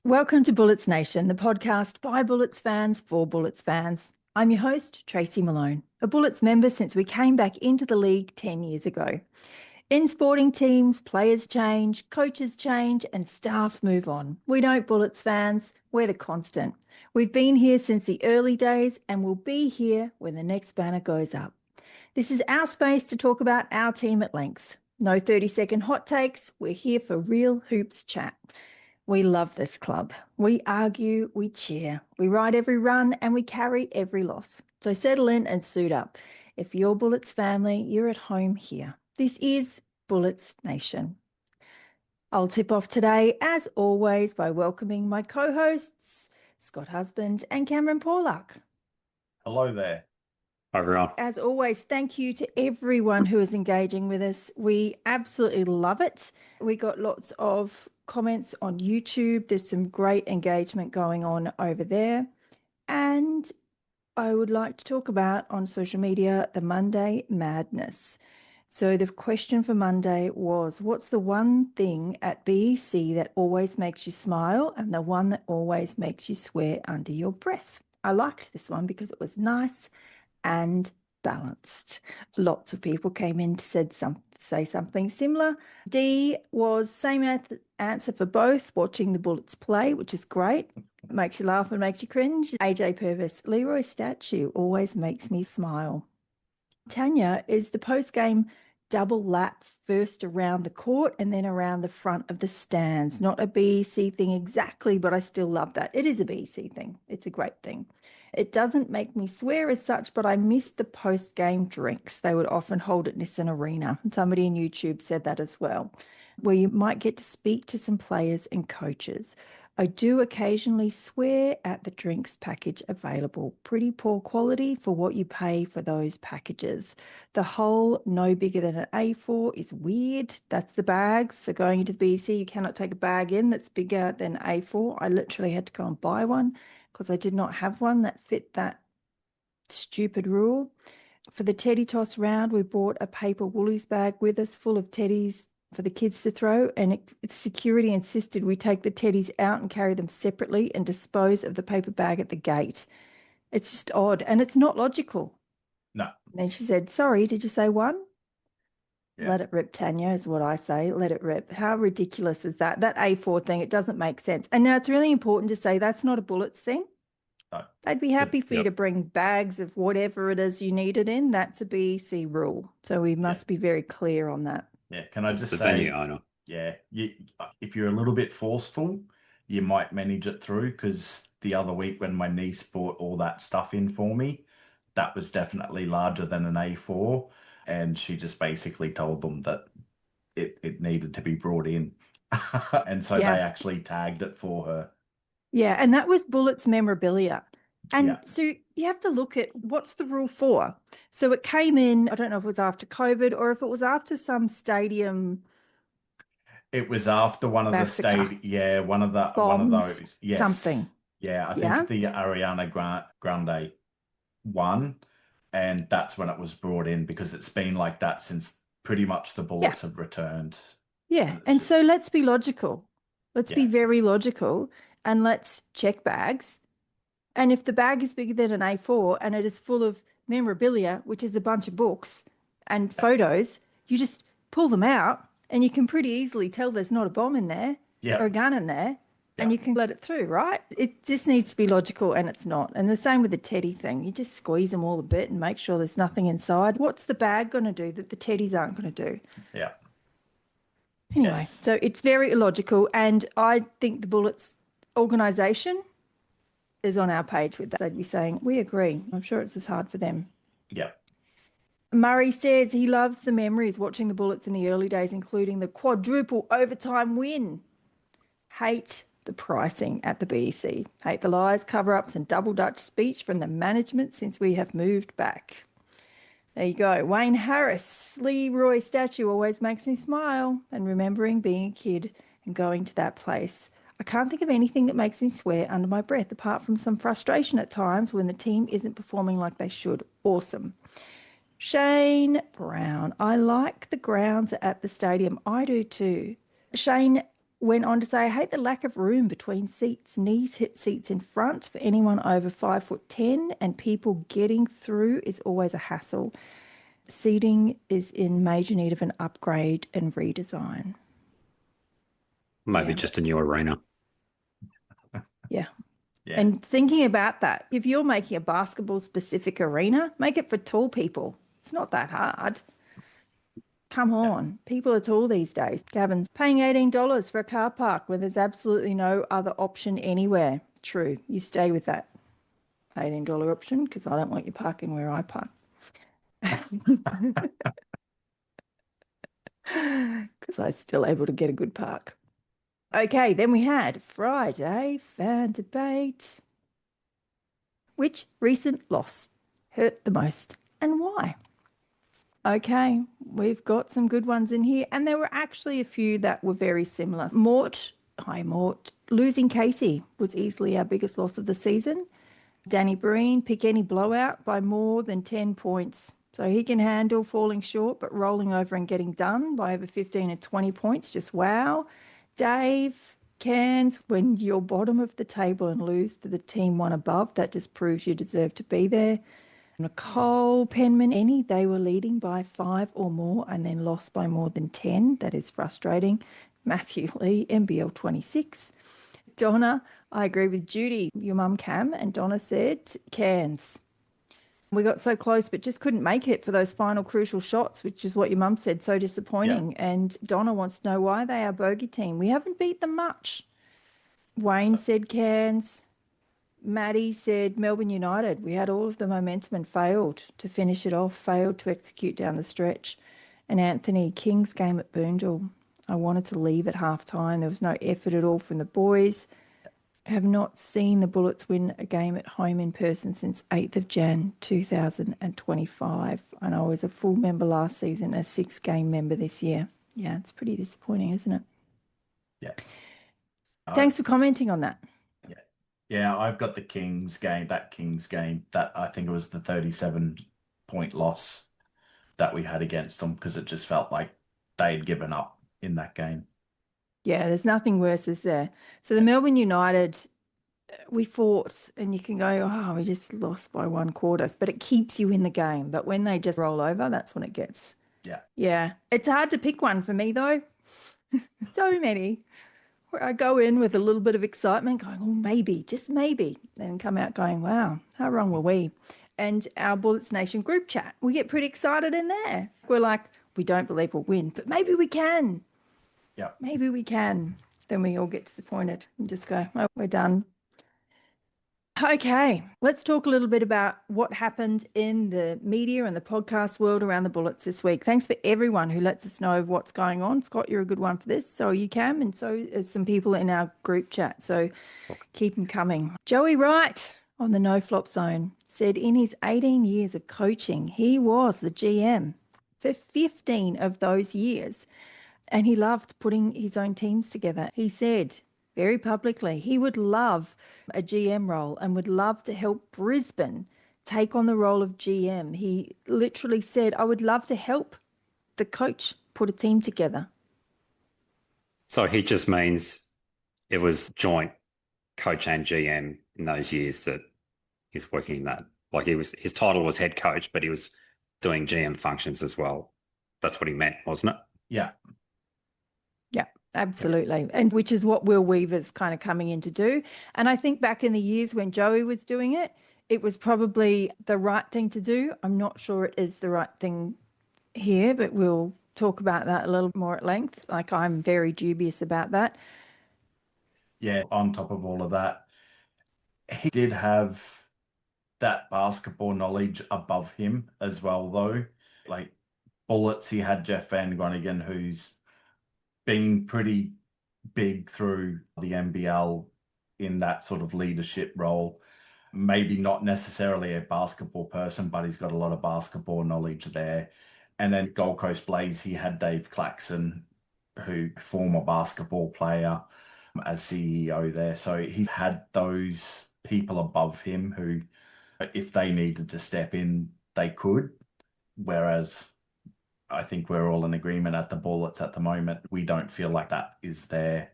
Welcome to Bullets Nation, the podcast by Bullets fans for Bullets fans. I'm your host, Tracy Malone, a Bullets member since we came back into the league 10 years ago. In sporting teams, players change, coaches change, and staff move on. We don't Bullets fans, we're the constant. We've been here since the early days and we'll be here when the next banner goes up. This is our space to talk about our team at length. No 30-second hot takes, we're here for real hoops chat. We love this club. We argue, we cheer, we ride every run and we carry every loss. So settle in and suit up. If you're Bullets family, you're at home here. This is Bullets Nation. I'll tip off today, as always, by welcoming my co-hosts, Scott Husband and Cameron Porlock. Hello there. Hi, everyone. As always, thank you to everyone who is engaging with us. We absolutely love it. We got lots of comments on YouTube. There's some great engagement going on over there. And I would like to talk about on social media the Monday Madness. So the question for Monday was, what's the one thing at BEC that always makes you smile and the one that always makes you swear under your breath? I liked this one because it was nice and balanced. Lots of people came in to say something similar. D was same answer for both, watching the Bullets play, which is great. It makes you laugh and makes you cringe. AJ Purvis, Leroy statue always makes me smile. Tanya is the post-game double lap, first around the court and then around the front of the stands. Not a BEC thing exactly, but I still love that. It is a BEC thing. It's a great thing. It doesn't make me swear as such, but I miss the post-game drinks they would often hold at Nissan Arena. Somebody in YouTube said that as well, where you might get to speak to some players and coaches. I do occasionally swear at the drinks package available. Pretty poor quality for what you pay for those packages. The whole no bigger than an A4 is weird. That's the bags. So going into the BC, you cannot take a bag in that's bigger than A4. I literally had to go and buy one because I did not have one that fit that stupid rule. For the teddy toss round, we brought a paper Woolies bag with us full of teddies for the kids to throw, and security insisted we take the teddies out and carry them separately and dispose of the paper bag at the gate. It's just odd, and it's not logical. No. And then she said, sorry, did you say one? Yeah. Let it rip, Tanya, is what I say. Let it rip. How ridiculous is that? That A4 thing, it doesn't make sense. And now it's really important to say that's not a Bullets thing. No. They'd be happy for you to bring bags of whatever it is you need it in. That's a BEC rule. So we must be very clear on that. Yeah, can I It's just the say, venue owner. yeah, if you're a little bit forceful, you might manage it through, because the other week when my niece brought all that stuff in for me, that was definitely larger than an A4, and she just basically told them that it needed to be brought in. And so they actually tagged it for her. Yeah, and that was Bullets memorabilia. And Yeah. so you have to look at what's the rule for. So it came in, I don't know if it was after COVID or if it was after some stadium It was after one of the massacre, one of bombs, those. Yes. something. Yeah, I Yeah. think the Ariana Grande one, and that's when it was brought in, because it's been like that since pretty much the Bullets have returned. Yeah. And so let's be logical. Let's be very logical and let's check bags. And if the bag is bigger than an A4 and it is full of memorabilia, which is a bunch of books and photos, you just pull them out and you can pretty easily tell there's not a bomb in there or a gun in there, and you can let it through, right? It just needs to be logical, and it's not. And the same with the teddy thing. You just squeeze them all a bit and make sure there's nothing inside. What's the bag going to do that the teddies aren't going to do? Yeah. Anyway, so it's very illogical, and I think the Bullets organisation is on our page with that. They'd be saying, we agree. I'm sure it's as hard for them. Yeah. Murray says he loves the memories watching the Bullets in the early days, including the quadruple overtime win. Hate the pricing at the BEC. Hate the lies, cover-ups and double Dutch speech from the management since we have moved back. There you go. Wayne Harris, Leroy statue always makes me smile, and remembering being a kid and going to that place. I can't think of anything that makes me swear under my breath, apart from some frustration at times when the team isn't performing like they should. Awesome. Shane Brown, I like the grounds at the stadium. I do too. Shane, went on to say, I hate the lack of room between seats. Knees hit seats in front for anyone over 5'10", and people getting through is always a hassle. Seating is in major need of an upgrade and redesign. Maybe Yeah. just a new arena. Yeah. Yeah. And thinking about that, if you're making a basketball specific arena, make it for tall people. It's not that hard. Come on. People are tall these days. Gavin's paying $18 for a car park when there's absolutely no other option anywhere. True. You stay with that $18 option because I don't want you parking where I park. Because I'm still able to get a good park. Okay, then we had Friday fan debate. Which recent loss hurt the most and why? Okay, we've got some good ones in here, and there were actually a few that were very similar. Hi Mort, losing Casey was easily our biggest loss of the season. Danny Breen, pick any blowout by more than 10 points. So he can handle falling short, but rolling over and getting done by over 15 and 20 points, just wow. Dave, Cairns, when you're bottom of the table and lose to the team one above, that just proves you deserve to be there. Nicole, Penman, any, they were leading by 5 or more and then lost by more than 10. That is frustrating. Matthew Lee, NBL 26. Donna, I agree with Judy, your mum Cam, and Donna said Cairns. We got so close but just couldn't make it for those final crucial shots, which is what your mum said, so disappointing. Yeah. And Donna wants to know why they are bogey team. We haven't beat them much. Wayne said Cairns. Maddie said Melbourne United. We had all of the momentum and failed to finish it off, failed to execute down the stretch. And Anthony, King's game at Boondall. I wanted to leave at half time. There was no effort at all from the boys. Have not seen the Bullets win a game at home in person since 8th of Jan 2025. And I was a full member last season, a 6-game member this year. Yeah, it's pretty disappointing, isn't it? Yeah. Thanks for commenting on that. Yeah, I've got the Kings game, that I think it was the 37-point loss that we had against them because it just felt like they'd given up in that game. Yeah, there's nothing worse, is there? So the Melbourne United, we fought, and you can go, oh, we just lost by 1 quarter, but it keeps you in the game. But when they just roll over, that's when it gets. Yeah. Yeah. It's hard to pick one for me, though. So many. Where I go in with a little bit of excitement, going, oh, maybe, just maybe, and come out going, wow, how wrong were we? And our Bullets Nation group chat, we get pretty excited in there. We're like, we don't believe we'll win, but maybe we can. Yeah. Maybe we can. Then we all get disappointed and just go, oh, we're done. Okay, let's talk a little bit about what happened in the media and the podcast world around the Bullets this week. Thanks for everyone who lets us know what's going on. Scott, you're a good one for this. So you can, and so is some people in our group chat. So keep them coming. Joey Wright on the No Flop Zone said in his 18 years of coaching, he was the GM for 15 of those years. And he loved putting his own teams together. He said very publicly he would love a GM role and would love to help Brisbane take on the role of GM. He literally said, I would love to help the coach put a team together. So he just means it was joint coach and GM in those years that he's working in that. Like his title was head coach, but he was doing GM functions as well. That's what he meant, wasn't it? Yeah. Yeah, absolutely. And which is what Will Weaver's kind of coming in to do. And I think back in the years when Joey was doing it, it was probably the right thing to do. I'm not sure it is the right thing here, but we'll talk about that a little more at length. Like I'm very dubious about that. Yeah, on top of all of that, he did have that basketball knowledge above him as well, though. Like Bullets, he had Jeff Van Groningen, who's been pretty big through the NBL in that sort of leadership role. Maybe not necessarily a basketball person, but he's got a lot of basketball knowledge there. And then Gold Coast Blaze, he had Dave Claxon, who former basketball player as CEO there. So he's had those people above him who, if they needed to step in, they could. Whereas I think we're all in agreement at the Bullets at the moment. We don't feel like that is there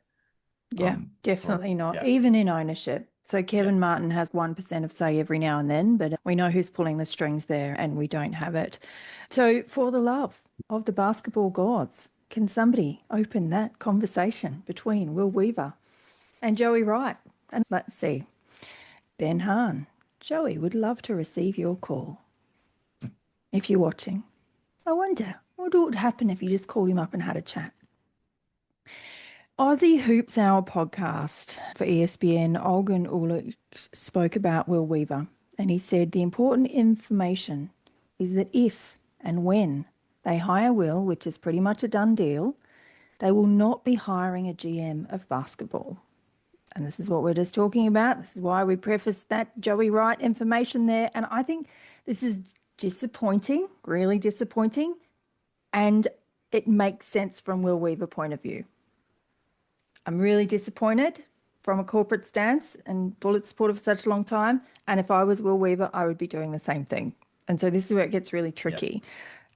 Yeah, definitely not. Yeah. Even in ownership. So Kevin Martin has 1% of say every now and then, but we know who's pulling the strings there and we don't have it. So for the love of the basketball gods, can somebody open that conversation between Will Weaver and Joey Wright? And let's see. Ben Hahn, Joey would love to receive your call. If you're watching, I wonder what would happen if you just called him up and had a chat. Aussie Hoops Hour podcast for ESPN, Olgun Ulic spoke about Will Weaver, and he said the important information is that if and when they hire Will, which is pretty much a done deal, they will not be hiring a GM of basketball. And this is what we're just talking about. This is why we prefaced that Joey Wright information there. And I think this is disappointing, really disappointing, and it makes sense from Will Weaver point of view. I'm really disappointed from a corporate stance and Bullets supporter for such a long time. And if I was Will Weaver, I would be doing the same thing. And so this is where it gets really tricky.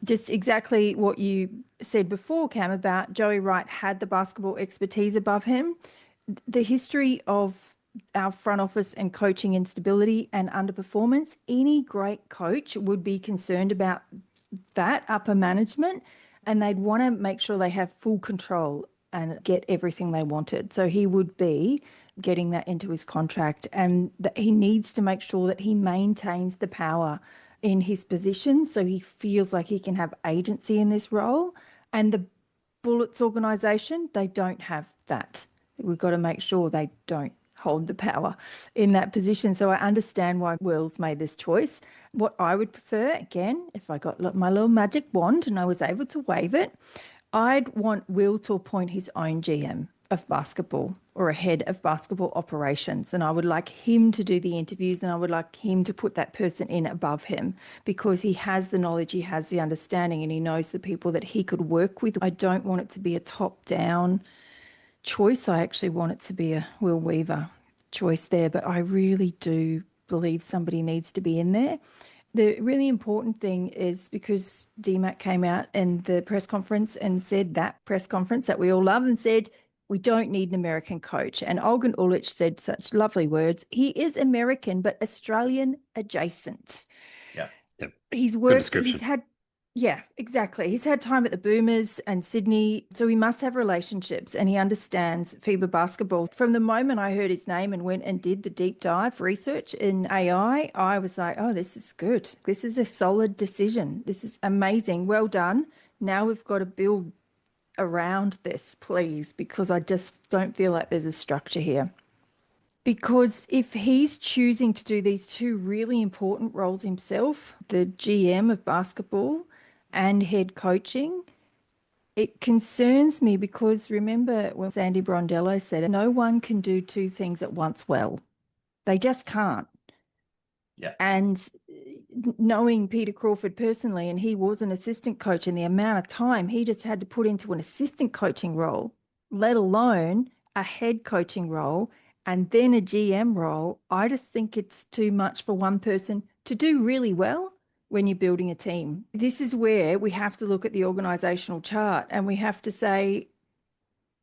Just exactly what you said before, Cam, about Joey Wright had the basketball expertise above him. The history of our front office and coaching instability and underperformance, any great coach would be concerned about that upper management, and they'd want to make sure they have full control and get everything they wanted. So he would be getting that into his contract, and that he needs to make sure that he maintains the power in his position so he feels like he can have agency in this role. And the Bullets organisation, they don't have that. We've got to make sure they don't hold the power in that position. So I understand why Will's made this choice. What I would prefer, again, if I got my little magic wand and I was able to wave it, I'd want Will to appoint his own GM of basketball or a head of basketball operations. And I would like him to do the interviews, and I would like him to put that person in above him because he has the knowledge, he has the understanding, and he knows the people that he could work with. I don't want it to be a top-down choice. I actually want it to be a Will Weaver choice there, but I really do believe somebody needs to be in there. The really important thing is because DMAC came out in the press conference and said that press conference that we all love and said, we don't need an American coach. And Olgun Ulic said such lovely words. He is American, but Australian adjacent. Yeah. Yep. He's worked, he's had, yeah, exactly. He's had time at the Boomers and Sydney, so he must have relationships and he understands FIBA basketball. From the moment I heard his name and went and did the deep dive research in AI, I was like, oh, this is good. This is a solid decision. This is amazing. Well done. Now we've got to build around this, please, because I just don't feel like there's a structure here. Because if he's choosing to do these two really important roles himself, the GM of basketball and head coaching, it concerns me because remember when Sandy Brondello said, no one can do two things at once well. They just can't. Yeah. And knowing Peter Crawford personally, and he was an assistant coach, and the amount of time he just had to put into an assistant coaching role, let alone a head coaching role, and then a GM role, I just think it's too much for one person to do really well when you're building a team. This is where we have to look at the organizational chart and we have to say,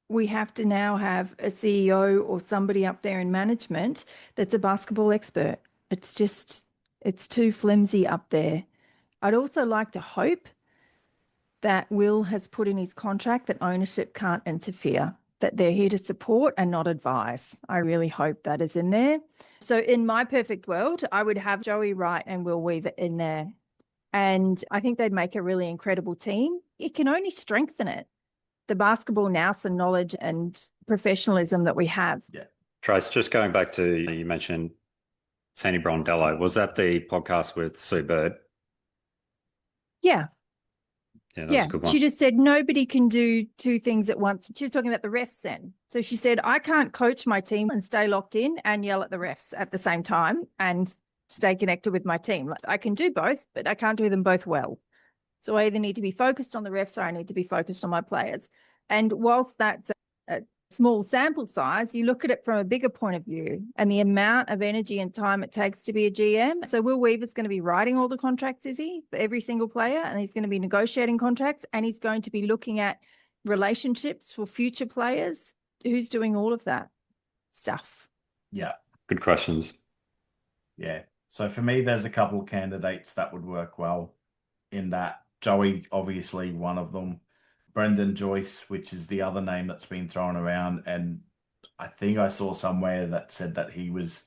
we have to now have a CEO or somebody up there in management that's a basketball expert. It's just, it's too flimsy up there. I'd also like to hope that Will has put in his contract that ownership can't interfere, that they're here to support and not advise. I really hope that is in there. So in my perfect world, I would have Joey Wright and Will Weaver in there. And I think they'd make a really incredible team. It can only strengthen it. The basketball nous and knowledge and professionalism that we have. Yeah. Trace, just going back to, you mentioned Sandy Brondello. Was that the podcast with Sue Bird? Yeah. Yeah, that was a good one. She just said nobody can do two things at once. She was talking about the refs then. So she said, I can't coach my team and stay locked in and yell at the refs at the same time and stay connected with my team. Like, I can do both, but I can't do them both well. So I either need to be focused on the refs or I need to be focused on my players. And whilst that's a small sample size, you look at it from a bigger point of view and the amount of energy and time it takes to be a GM. So Will Weaver's going to be writing all the contracts, is he, for every single player? And he's going to be negotiating contracts and he's going to be looking at relationships for future players who's doing all of that stuff? Yeah. Good questions. Yeah. So for me, there's a couple of candidates that would work well in that. Joey, obviously, one of them. Brendan Joyce, which is the other name that's been thrown around. And I think I saw somewhere that said that he was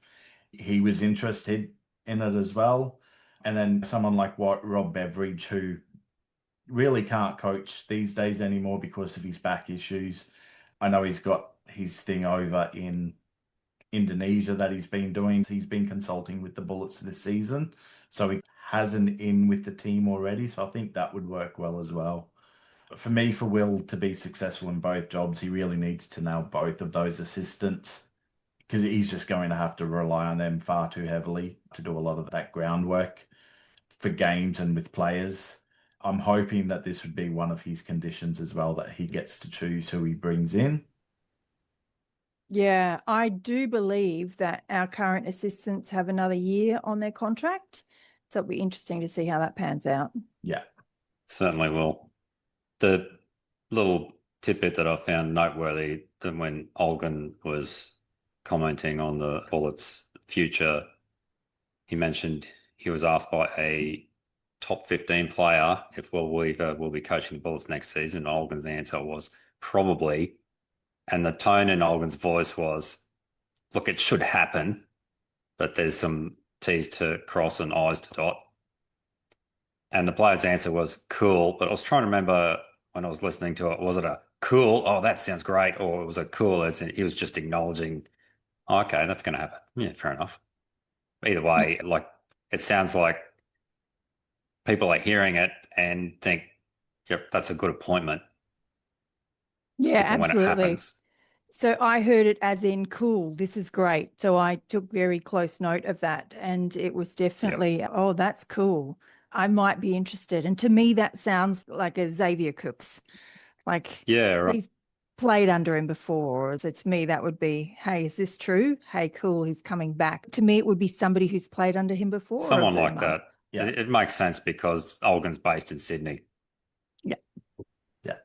interested in it as well. And then someone like Rob Beveridge, who really can't coach these days anymore because of his back issues. I know he's got his thing over in Indonesia that he's been doing. He's been consulting with the Bullets this season. So he has an in with the team already. So I think that would work well as well. But for me, for Will to be successful in both jobs, he really needs to nail both of those assistants because he's just going to have to rely on them far too heavily to do a lot of that groundwork for games and with players. I'm hoping that this would be one of his conditions as well, that he gets to choose who he brings in. Yeah, I do believe that our current assistants have another year on their contract. So it'll be interesting to see how that pans out. Yeah. Certainly will. The little tidbit that I found noteworthy that when Olgun was commenting on the Bullets' future, he mentioned he was asked by a top 15 player if Will Weaver will be coaching the Bullets next season. Olgun's answer was probably. And the tone in Olgun's voice was, look, it should happen, but there's some T's to cross and I's to dot. And the player's answer was cool, but I was trying to remember when I was listening to it, was it a cool, oh, that sounds great, or it was a cool, as in he was just acknowledging, oh, okay, that's going to happen. Yeah, fair enough. Either way, like, it sounds like people are hearing it and think, yep, that's a good appointment. Yeah, If and when it absolutely. happens. So I heard it as in cool, this is great. So I took very close note of that. And it was definitely, oh, that's cool. I might be interested. And to me, that sounds like a Xavier Cooks. Like Yeah, right. he's played under him before. So to me, that would be, hey, is this true? Hey, cool, he's coming back. To me, it would be somebody who's played under him before. Someone like boomer. that. Yeah. It makes sense because Olgun's based in Sydney. Yeah. Yeah.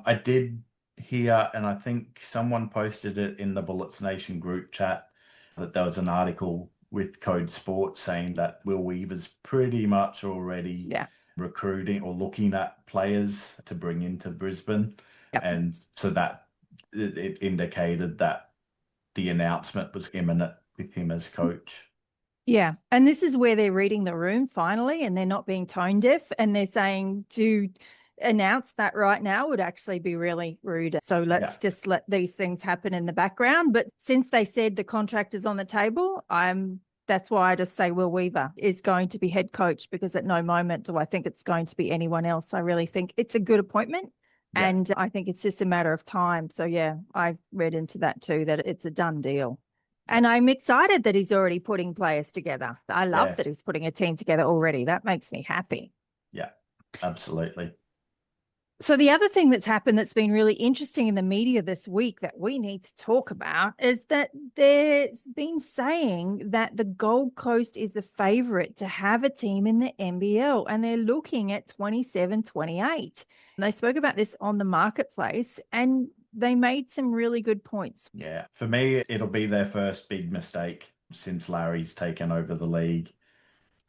I did hear, and I think someone posted it in the Bullets Nation group chat, that there was an article with Code Sports saying that Will Weaver's pretty much already recruiting or looking at players to bring into Brisbane. Yep. And so that it indicated that the announcement was imminent with him as coach. Yeah. And this is where they're reading the room finally, and they're not being tone deaf, and they're saying to announce that right now would actually be really rude. So let's just let these things happen in the background. But since they said the contract is on the table, that's why I just say Will Weaver is going to be head coach, because at no moment do I think it's going to be anyone else. I really think it's a good appointment. Yeah. And I think it's just a matter of time. So yeah, I read into that too, that it's a done deal. And I'm excited that he's already putting players together. I love that he's putting a team together already. That makes me happy. Yeah, absolutely. So the other thing that's happened that's been really interesting in the media this week that we need to talk about is that there's been saying that the Gold Coast is the favourite to have a team in the NBL, and they're looking at 27-28. They spoke about this on the marketplace, and they made some really good points. Yeah, for me, it'll be their first big mistake since Larry's taken over the league.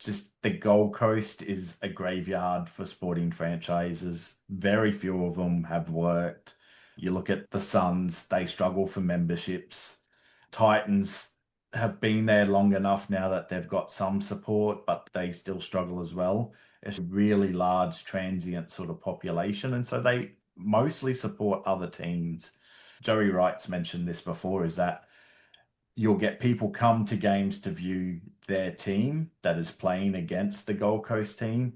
Just the Gold Coast is a graveyard for sporting franchises. Very few of them have worked. You look at the Suns, they struggle for memberships. Titans have been there long enough now that they've got some support, but they still struggle as well. It's a really large transient sort of population, and so they mostly support other teams. Joey Wright's mentioned this before, is that you'll get people come to games to view their team that is playing against the Gold Coast team,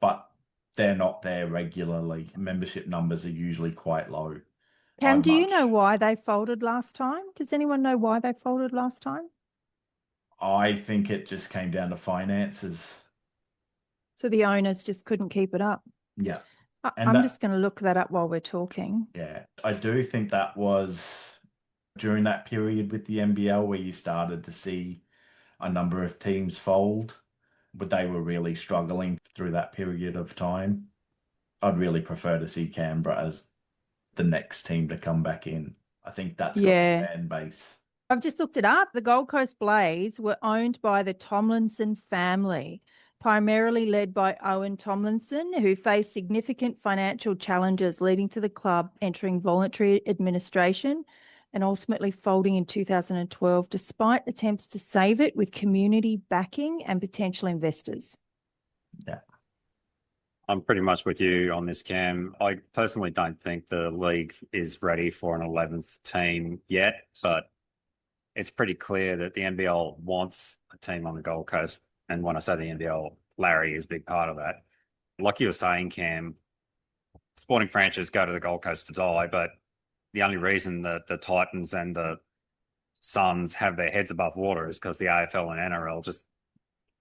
but they're not there regularly. Membership numbers are usually quite low. Cam, do you know why they folded last time? Does anyone know why they folded last time? I think it just came down to finances. So the owners just couldn't keep it up. Yeah. I'm just going to look that up while we're talking. Yeah, I do think that was during that period with the NBL where you started to see a number of teams fold, but they were really struggling through that period of time. I'd really prefer to see Canberra as the next team to come back in. I think that's got Yeah. a fan base. I've just looked it up. The Gold Coast Blaze were owned by the Tomlinson family, primarily led by Owen Tomlinson, who faced significant financial challenges, leading to the club entering voluntary administration and ultimately folding in 2012, despite attempts to save it with community backing and potential investors. Yeah. I'm pretty much with you on this, Cam. I personally don't think the league is ready for an 11th team yet, but it's pretty clear that the NBL wants a team on the Gold Coast. And when I say the NBL, Larry is a big part of that. Like you were saying, Cam, sporting franchises go to the Gold Coast to die, but the only reason that the Titans and the Suns have their heads above water is because the AFL and NRL just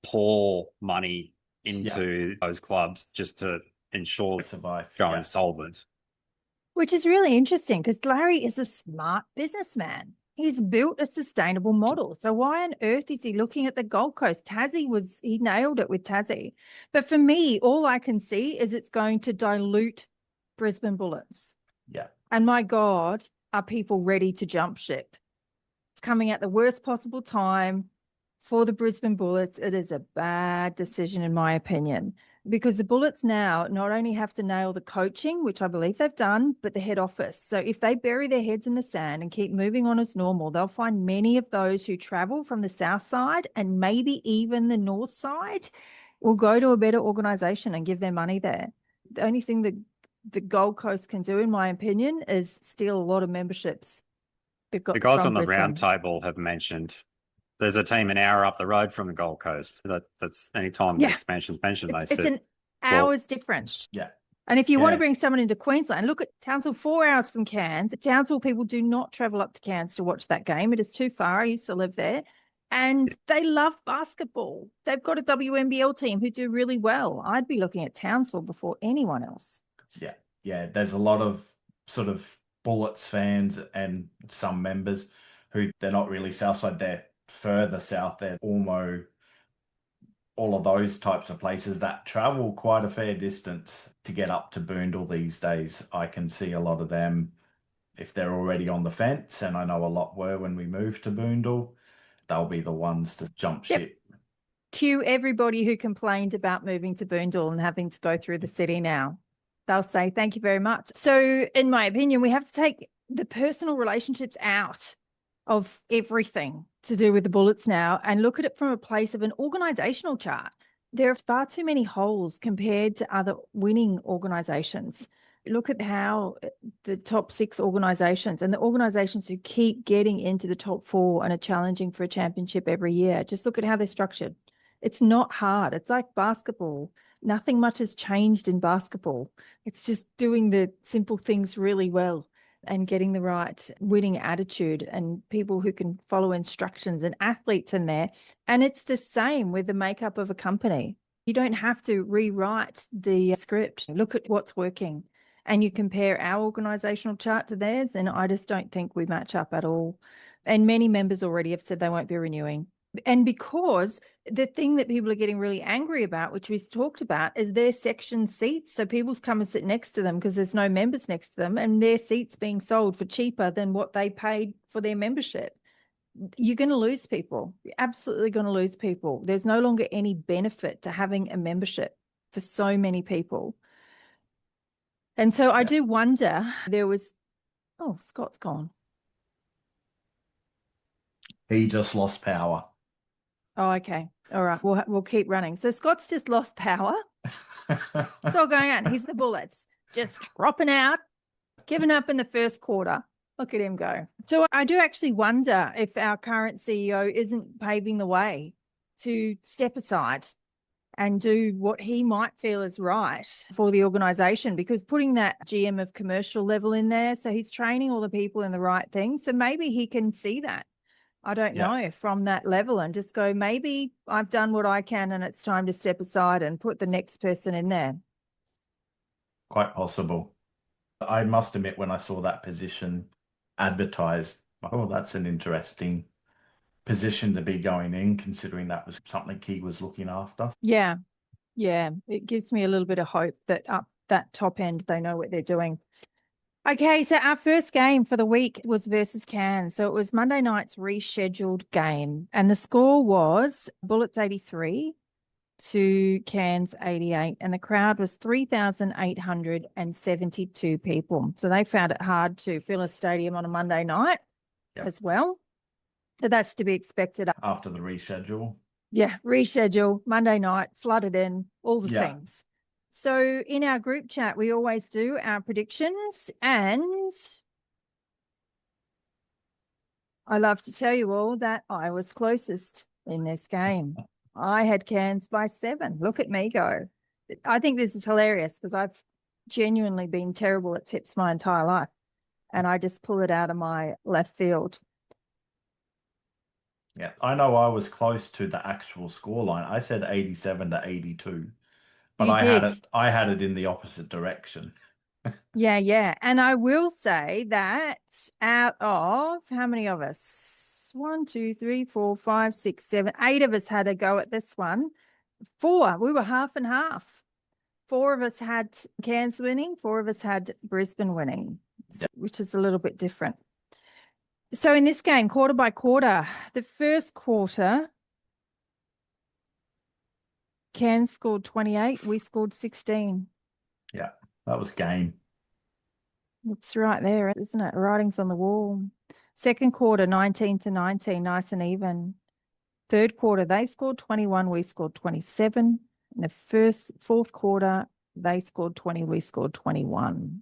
pour money into those clubs just to ensure They survive. going solvent. Which is really interesting because Larry is a smart businessman. He's built a sustainable model. So why on earth is he looking at the Gold Coast? He nailed it with Tassie. But for me, all I can see is it's going to dilute Brisbane Bullets. Yeah. And my God, are people ready to jump ship? It's coming at the worst possible time for the Brisbane Bullets. It is a bad decision, in my opinion, because the Bullets now not only have to nail the coaching, which I believe they've done, but the head office. So if they bury their heads in the sand and keep moving on as normal, they'll find many of those who travel from the south side and maybe even the north side will go to a better organisation and give their money there. The only thing that the Gold Coast can do, in my opinion, is steal a lot of memberships. The guys on the Brisbane. round table have mentioned there's a team an hour up the road from the Gold Coast. That's any time the expansion's mentioned, it's an hour's difference. Yeah. And if you want to bring someone into Queensland, look at Townsville, 4 hours from Cairns. Townsville people do not travel up to Cairns to watch that game. It is too far. I used to live there. And they love basketball. They've got a WNBL team who do really well. I'd be looking at Townsville before anyone else. Yeah. Yeah. There's a lot of sort of Bullets fans and some members who they're not really Southside. They're further south. They're Ormo, all of those types of places that travel quite a fair distance to get up to Boondall these days. I can see a lot of them, if they're already on the fence, and I know a lot were when we moved to Boondall, they'll be the ones to jump ship. Cue everybody who complained about moving to Boondall and having to go through the city now. They'll say, thank you very much. So in my opinion, we have to take the personal relationships out of everything to do with the Bullets now and look at it from a place of an organisational chart. There are far too many holes compared to other winning organisations. Look at how the top 6 organisations and the organisations who keep getting into the top 4 and are challenging for a championship every year, just look at how they're structured. It's not hard. It's like basketball. Nothing much has changed in basketball. It's just doing the simple things really well and getting the right winning attitude and people who can follow instructions and athletes in there. And it's the same with the makeup of a company. You don't have to rewrite the script. Look at what's working. And you compare our organisational chart to theirs, and I just don't think we match up at all. And many members already have said they won't be renewing. And because the thing that people are getting really angry about, which we've talked about, is their section seats. So people come and sit next to them because there's no members next to them, and their seats being sold for cheaper than what they paid for their membership. You're going to lose people. You're absolutely going to lose people. There's no longer any benefit to having a membership for so many people. And so I do wonder, Scott's gone. He just lost power. Oh, okay. All right. We'll keep running. So Scott's just lost power. What's all going on? He's the Bullets, just dropping out, giving up in the first quarter. Look at him go. So I do actually wonder if our current CEO isn't paving the way to step aside and do what he might feel is right for the organisation, because putting that GM of commercial level in there, so he's training all the people in the right things. So maybe he can see that. I don't know, from that level, and just go, maybe I've done what I can and it's time to step aside and put the next person in there. Quite possible. I must admit, when I saw that position advertised, that's an interesting position to be going in, considering that was something he was looking after. Yeah. It gives me a little bit of hope that up that top end, they know what they're doing. Okay, so our first game for the week was versus Cairns. So it was Monday night's rescheduled game. And the score was Bullets 83 to Cairns 88. And the crowd was 3,872 people. So they found it hard to fill a stadium on a Monday night as well. But that's to be expected. After the reschedule. Yeah, reschedule, Monday night, flooded in, all the things. So in our group chat, we always do our predictions, and I love to tell you all that I was closest in this game. I had Cairns by 7. Look at me go. I think this is hilarious because I've genuinely been terrible at tips my entire life, and I just pull it out of my left field. Yeah, I know I was close to the actual scoreline. I said 87 to 82. But I had it in the opposite direction. Yeah. And I will say that out of how many of us? 1, 2, 3, 4, 5, 6, 7, 8 of us had a go at this one. 4, we were half and half. 4 of us had Cairns winning, 4 of us had Brisbane winning, which is a little bit different. So in this game, quarter by quarter, the first quarter, Cairns scored 28, we scored 16. Yeah, that was game. It's right there, isn't it? Writing's on the wall. Second quarter, 19 to 19, nice and even. Third quarter, they scored 21, we scored 27. In the fourth quarter, they scored 20, we scored 21.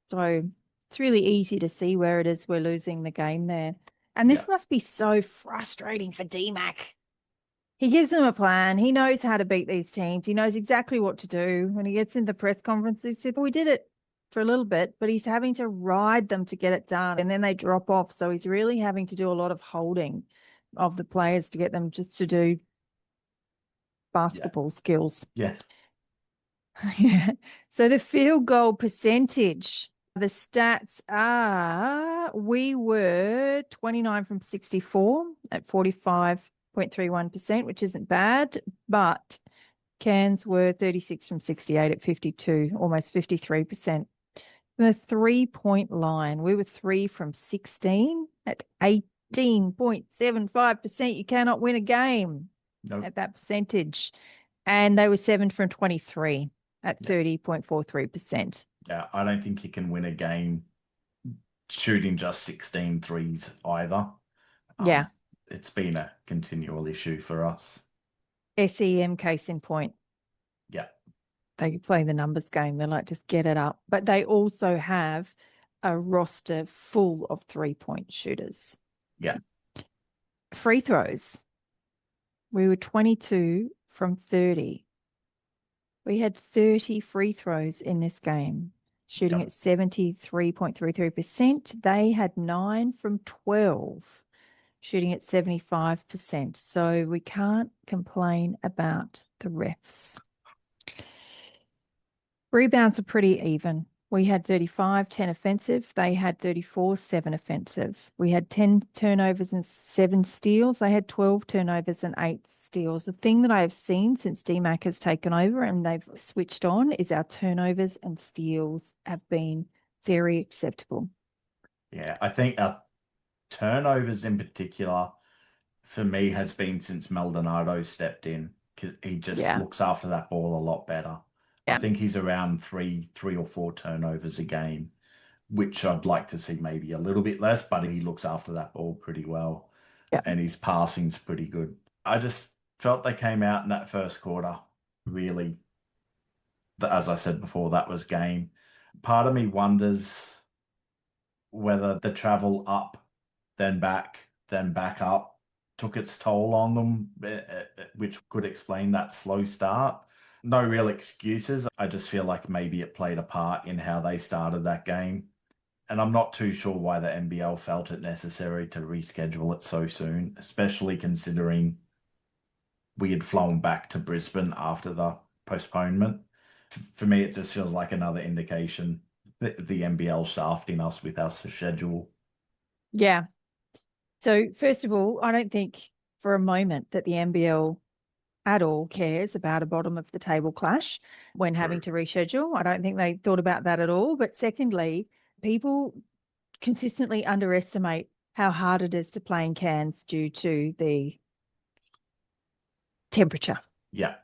So it's really easy to see where it is we're losing the game there. And this must be so frustrating for DMAC. He gives them a plan. He knows how to beat these teams. He knows exactly what to do. When he gets in the press conference, he said, we did it for a little bit, but he's having to ride them to get it done. And then they drop off. So he's really having to do a lot of holding of the players to get them just to do basketball skills. Yeah. So the field goal percentage, the stats are, we were 29 from 64 at 45.31%, which isn't bad, but Cairns were 36 from 68 at 52, almost 53%. The 3-point line, we were 3 from 16 at 18.75%. You cannot win a game at that percentage. And they were 7 from 23 at 30.43%. Yeah, I don't think you can win a game shooting just 16 threes either. It's been a continual issue for us. SEM case in point. Yeah. They play the numbers game. They're like, just get it up. But they also have a roster full of 3-point shooters. Yeah. Free throws. We were 22 from 30. We had 30 free throws in this game, shooting at 73.33%. They had 9 from 12, shooting at 75%. So we can't complain about the refs. Rebounds are pretty even. We had 35, 10 offensive. They had 34, 7 offensive. We had 10 turnovers and 7 steals. They had 12 turnovers and 8 steals. The thing that I have seen since DMAC has taken over and they've switched on is our turnovers and steals have been very acceptable. Yeah, I think our turnovers in particular, for me, has been since Maldonado stepped in, because he just looks after that ball a lot better. I think he's around three or 4 turnovers a game, which I'd like to see maybe a little bit less, but he looks after that ball pretty well. And his passing's pretty good. I just felt they came out in that first quarter, really, as I said before, that was game. Part of me wonders whether the travel up, then back up, took its toll on them, which could explain that slow start. No real excuses. I just feel like maybe it played a part in how they started that game. And I'm not too sure why the NBL felt it necessary to reschedule it so soon, especially considering we had flown back to Brisbane after the postponement. For me, it just feels like another indication that the NBL shafting us with our schedule. Yeah. So first of all, I don't think for a moment that the NBL at all cares about a bottom of the table clash when having to reschedule. I don't think they thought about that at all. But secondly, People consistently underestimate how hard it is to play in Cairns due to the temperature. Yeah.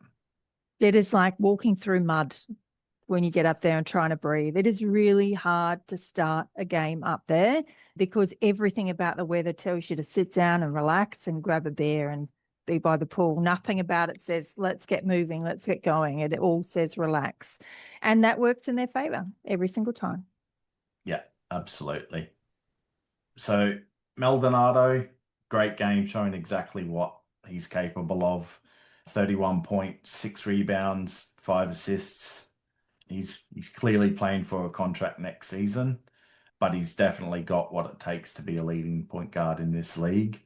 It is like walking through mud when you get up there and trying to breathe. It is really hard to start a game up there because everything about the weather tells you to sit down and relax and grab a beer and be by the pool. Nothing about it says, let's get moving, let's get going. It all says relax. And that works in their favor every single time. Yeah, absolutely. So Maldonado, great game, showing exactly what he's capable of. 31 points, 6 rebounds, 5 assists. He's clearly playing for a contract next season, but he's definitely got what it takes to be a leading point guard in this league.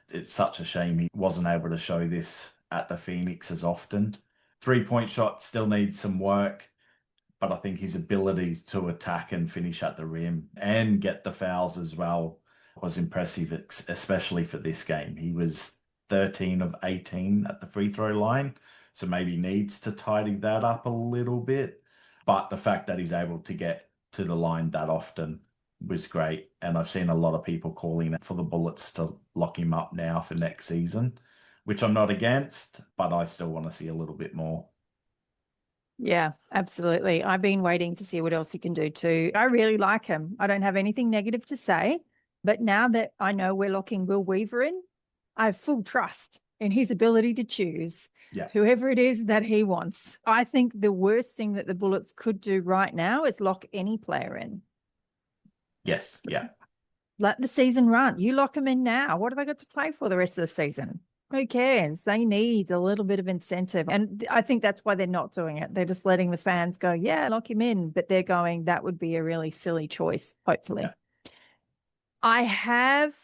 It's such a shame he wasn't able to show this at the Phoenix as often. 3-point shot still needs some work, but I think his ability to attack and finish at the rim and get the fouls as well was impressive, especially for this game. He was 13 of 18 at the free throw line, so maybe needs to tidy that up a little bit. But the fact that he's able to get to the line that often was great. And I've seen a lot of people calling for the Bullets to lock him up now for next season, which I'm not against, but I still want to see a little bit more. Yeah, absolutely. I've been waiting to see what else he can do too. I really like him. I don't have anything negative to say, but now that I know we're locking Will Weaver in, I have full trust in his ability to choose whoever it is that he wants. I think the worst thing that the Bullets could do right now is lock any player in. Yes, yeah. Let the season run. You lock them in now. What have they got to play for the rest of the season? Who cares? They need a little bit of incentive. And I think that's why they're not doing it. They're just letting the fans go, yeah, lock him in. But they're going, that would be a really silly choice, hopefully. Yeah. I have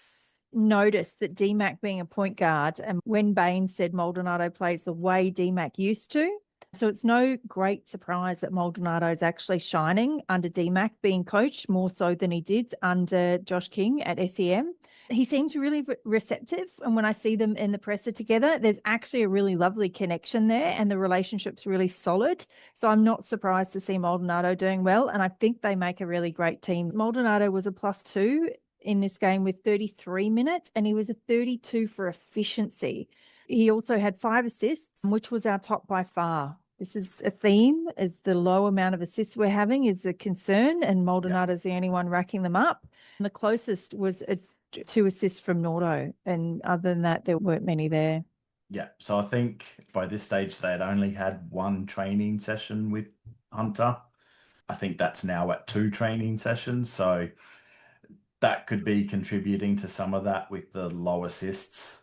noticed that DMAC being a point guard, and when Bain said Maldonado plays the way DMAC used to, so it's no great surprise that Maldonado is actually shining under DMAC being coached more so than he did under Josh King at SEM. He seems really receptive. And when I see them in the presser together, there's actually a really lovely connection there and the relationship's really solid. So I'm not surprised to see Maldonado doing well. And I think they make a really great team. Maldonado was a +2 in this game with 33 minutes, and he was a 32 for efficiency. He also had 5 assists, which was our top by far. This is a theme, is the low amount of assists we're having is a concern, and Maldonado's the only one racking them up. And the closest was 2 assists from Nordo, and other than that, there weren't many there. Yeah, so I think by this stage they had only had 1 training session with Hunter. I think that's now at 2 training sessions, so that could be contributing to some of that with the low assists.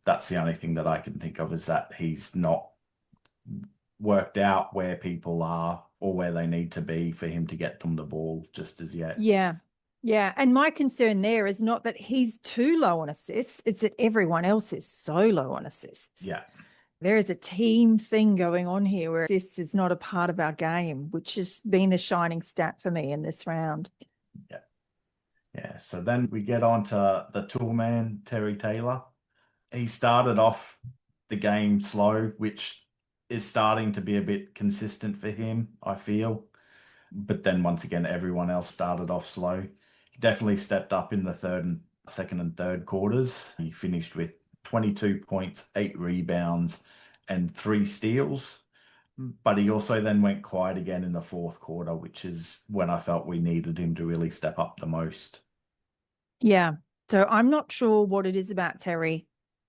That's the only thing that I can think of, is that he's not worked out where people are or where they need to be for him to get them the ball just as yet. Yeah. Yeah. And my concern there is not that he's too low on assists, it's that everyone else is so low on assists. Yeah. There is a team thing going on here where assists is not a part of our game, which has been the shining stat for me in this round. Yeah. Yeah. So then we get on to the tool man, Terry Taylor. He started off the game slow, which is starting to be a bit consistent for him, I feel. But then once again, everyone else started off slow. He definitely stepped up in the second and third quarters. He finished with 22 points, 8 rebounds, and 3 steals. But he also then went quiet again in the fourth quarter, which is when I felt we needed him to really step up the most. Yeah. So I'm not sure what it is about Terry.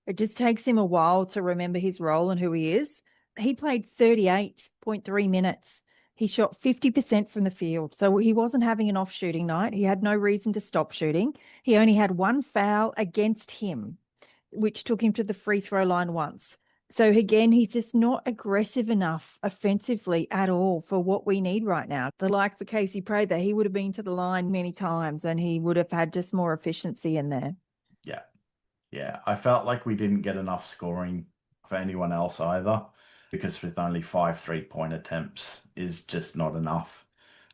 It just takes him a while to remember his role and who he is. He played 38.3 minutes. He shot 50% from the field. So he wasn't having an off shooting night. He had no reason to stop shooting. He only had 1 foul against him, which took him to the free throw line once. So again, he's just not aggressive enough offensively at all for what we need right now. Like for Casey Prather, he would have been to the line many times and he would have had just more efficiency in there. Yeah. Yeah. I felt like we didn't get enough scoring for anyone else either, because with only 5 3-point attempts is just not enough.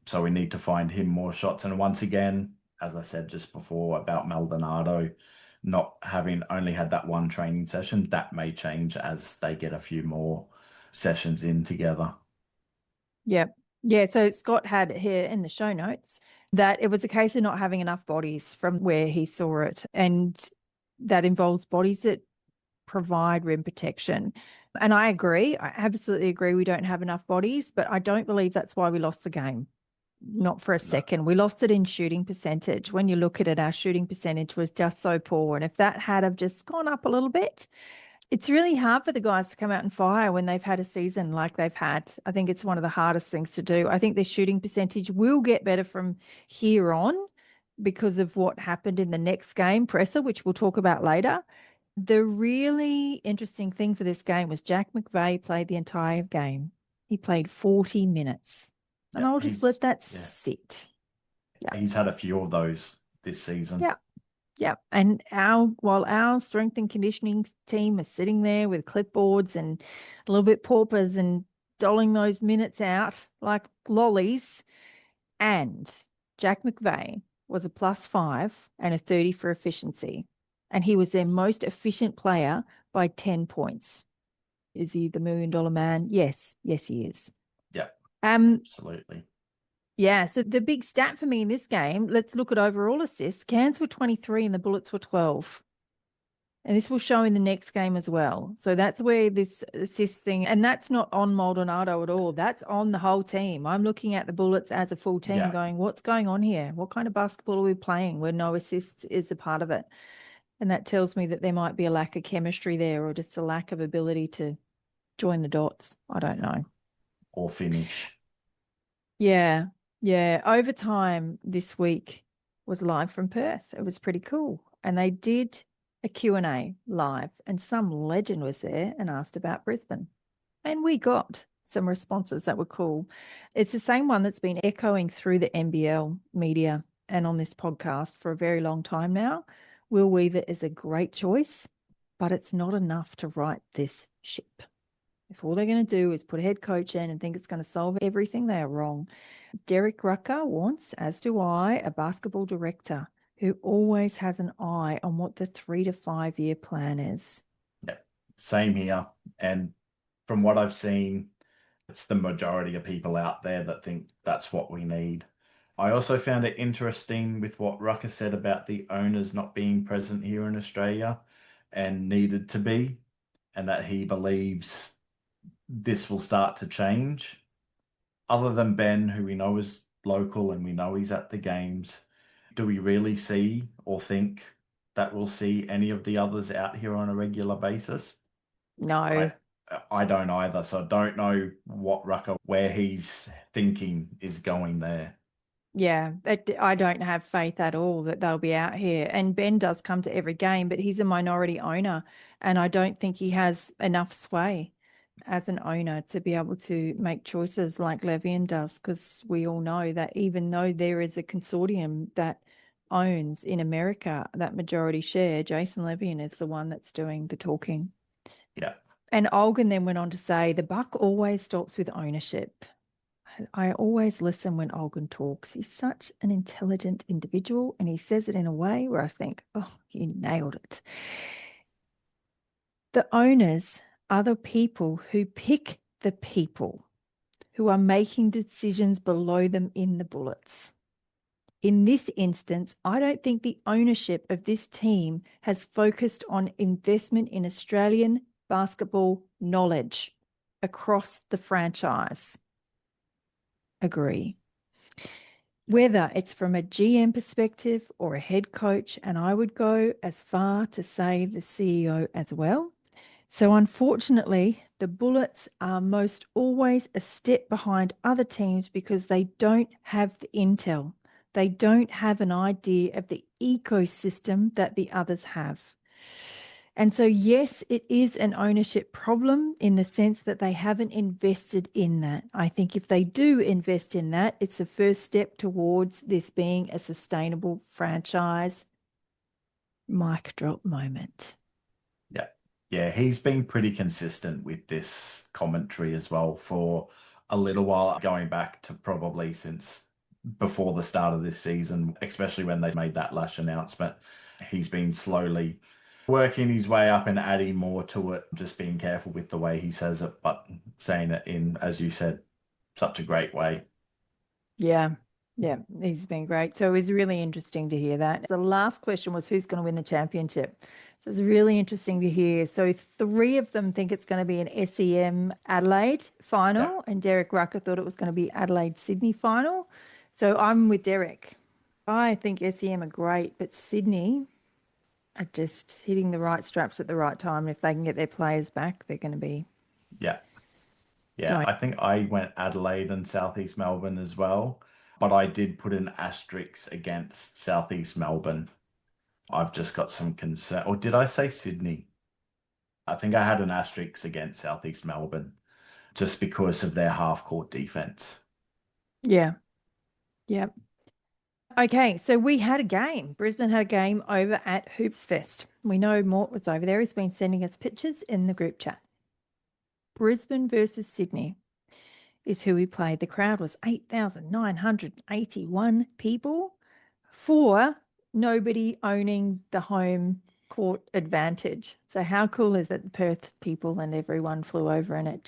So we need to find him more shots. And once again, as I said just before about Maldonado, not having only had that 1 training session, that may change as they get a few more sessions in together. Yeah. Yeah. So Scott had here in the show notes, that it was a case of not having enough bodies from where he saw it. And that involves bodies that provide rim protection. And I agree. I absolutely agree. We don't have enough bodies, but I don't believe that's why we lost the game. Not for a second. We lost it in shooting percentage. When you look at it, our shooting percentage was just so poor. And if that had have just gone up a little bit, it's really hard for the guys to come out and fire when they've had a season like they've had. I think it's one of the hardest things to do. I think their shooting percentage will get better from here on because of what happened in the next game, Presser, which we'll talk about later. The really interesting thing for this game was Jack McVeigh played the entire game. He played 40 minutes. And I'll just let that sit. Yeah. He's had a few of those this season. Yeah. Yeah. And while our strength and conditioning team is sitting there with clipboards and a little bit paupers and doling those minutes out like lollies, and Jack McVeigh was a +5 and a 30 for efficiency. And he was their most efficient player by 10 points. Is he the $1 million man? Yes. Yes, he is. Yeah. Absolutely. Yeah, so the big stat for me in this game, let's look at overall assists. Cairns were 23 and the Bullets were 12. And this will show in the next game as well. So that's where this assist thing, and that's not on Maldonado at all. That's on the whole team. I'm looking at the Bullets as a full team going, what's going on here? What kind of basketball are we playing where no assists is a part of it? And that tells me that there might be a lack of chemistry there or just a lack of ability to join the dots. I don't know. Or finish. Yeah. Yeah. Overtime this week was live from Perth. It was pretty cool. And they did a Q&A live and some legend was there and asked about Brisbane. And we got some responses that were cool. It's the same one that's been echoing through the NBL media and on this podcast for a very long time now. Will Weaver is a great choice, but it's not enough to right this ship. If all they're going to do is put a head coach in and think it's going to solve everything, they are wrong. Derek Rucker wants, as do I, a basketball director who always has an eye on what the 3 to 5 year plan is. Yeah, same here. And from what I've seen, it's the majority of people out there that think that's what we need. I also found it interesting with what Rucker said about the owners not being present here in Australia and needed to be, and that he believes this will start to change. Other than Ben, who we know is local and we know he's at the games, do we really see or think that we'll see any of the others out here on a regular basis? No. I don't either. So I don't know what Rucker, where he's thinking is going there. Yeah, I don't have faith at all that they'll be out here. And Ben does come to every game, but he's a minority owner. And I don't think he has enough sway as an owner to be able to make choices like Levian does, because we all know that even though there is a consortium that owns in America that majority share, Jason Levian is the one that's doing the talking. Yeah. And Olgun then went on to say, the buck always stops with ownership. I always listen when Olgun talks. He's such an intelligent individual and he says it in a way where I think, oh, you nailed it. The owners are the people who pick the people who are making decisions below them in the Bullets. In this instance, I don't think the ownership of this team has focused on investment in Australian basketball knowledge across the franchise. Agree. Whether it's from a GM perspective or a head coach, and I would go as far to say the CEO as well. So unfortunately, the Bullets are most always a step behind other teams because they don't have the intel. They don't have an idea of the ecosystem that the others have. And so, yes, it is an ownership problem in the sense that they haven't invested in that. I think if they do invest in that, it's the first step towards this being a sustainable franchise. Mic drop moment. Yeah. Yeah, he's been pretty consistent with this commentary as well for a little while, going back to probably since before the start of this season, especially when they made that Lash announcement. He's been slowly working his way up and adding more to it, just being careful with the way he says it, but saying it in, as you said, such a great way. Yeah. Yeah, he's been great. So it was really interesting to hear that. The last question was who's going to win the championship? So it's really interesting to hear. So three of them think it's going to be an SEM Adelaide Yeah, final, and Derek Rucker thought it was going to be Adelaide Sydney final. So I'm with Derek. I think SEM are great, but Sydney are just hitting the right straps at the right time. And if they can get their players back, they're going to be yeah, yeah. going. I think I went Adelaide and Southeast Melbourne as well, but I did put an asterisk against Southeast Melbourne. I've just got some concern. Or did I say Sydney? I think I had an asterisk against Southeast Melbourne just because of their half-court defense. Yeah, yeah. Okay, so we had a game. Brisbane had a game over at Hoops Fest. We know Mort was over there. He's been sending us pictures in the group chat. Brisbane versus Sydney is who we played. The crowd was 8,981 people for nobody owning the home court advantage. So how cool is it? The Perth people and everyone flew over and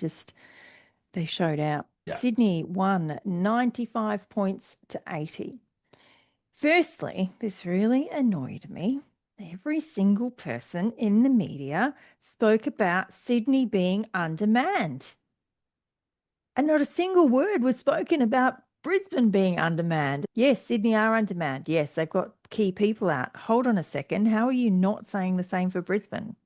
they showed out. Yeah, Sydney won 95 points to 80. Firstly, this really annoyed me. Every single person in the media spoke about Sydney being undermanned. And not a single word was spoken about Brisbane being undermanned. Yes, Sydney are undermanned. Yes, they've got key people out. Hold on a second. How are you not saying the same for Brisbane?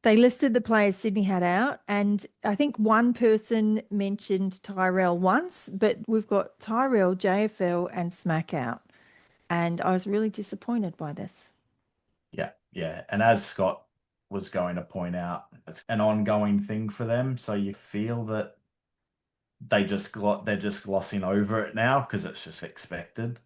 They listed the players Sydney had out, and I think one person mentioned Tyrell once, but we've got Tyrell, JFL, and Smack out. And I was really disappointed by this. yeah, yeah. And as Scott was going to point out, it's an ongoing thing for them. So you feel that they're just glossing over it now because it's just expected,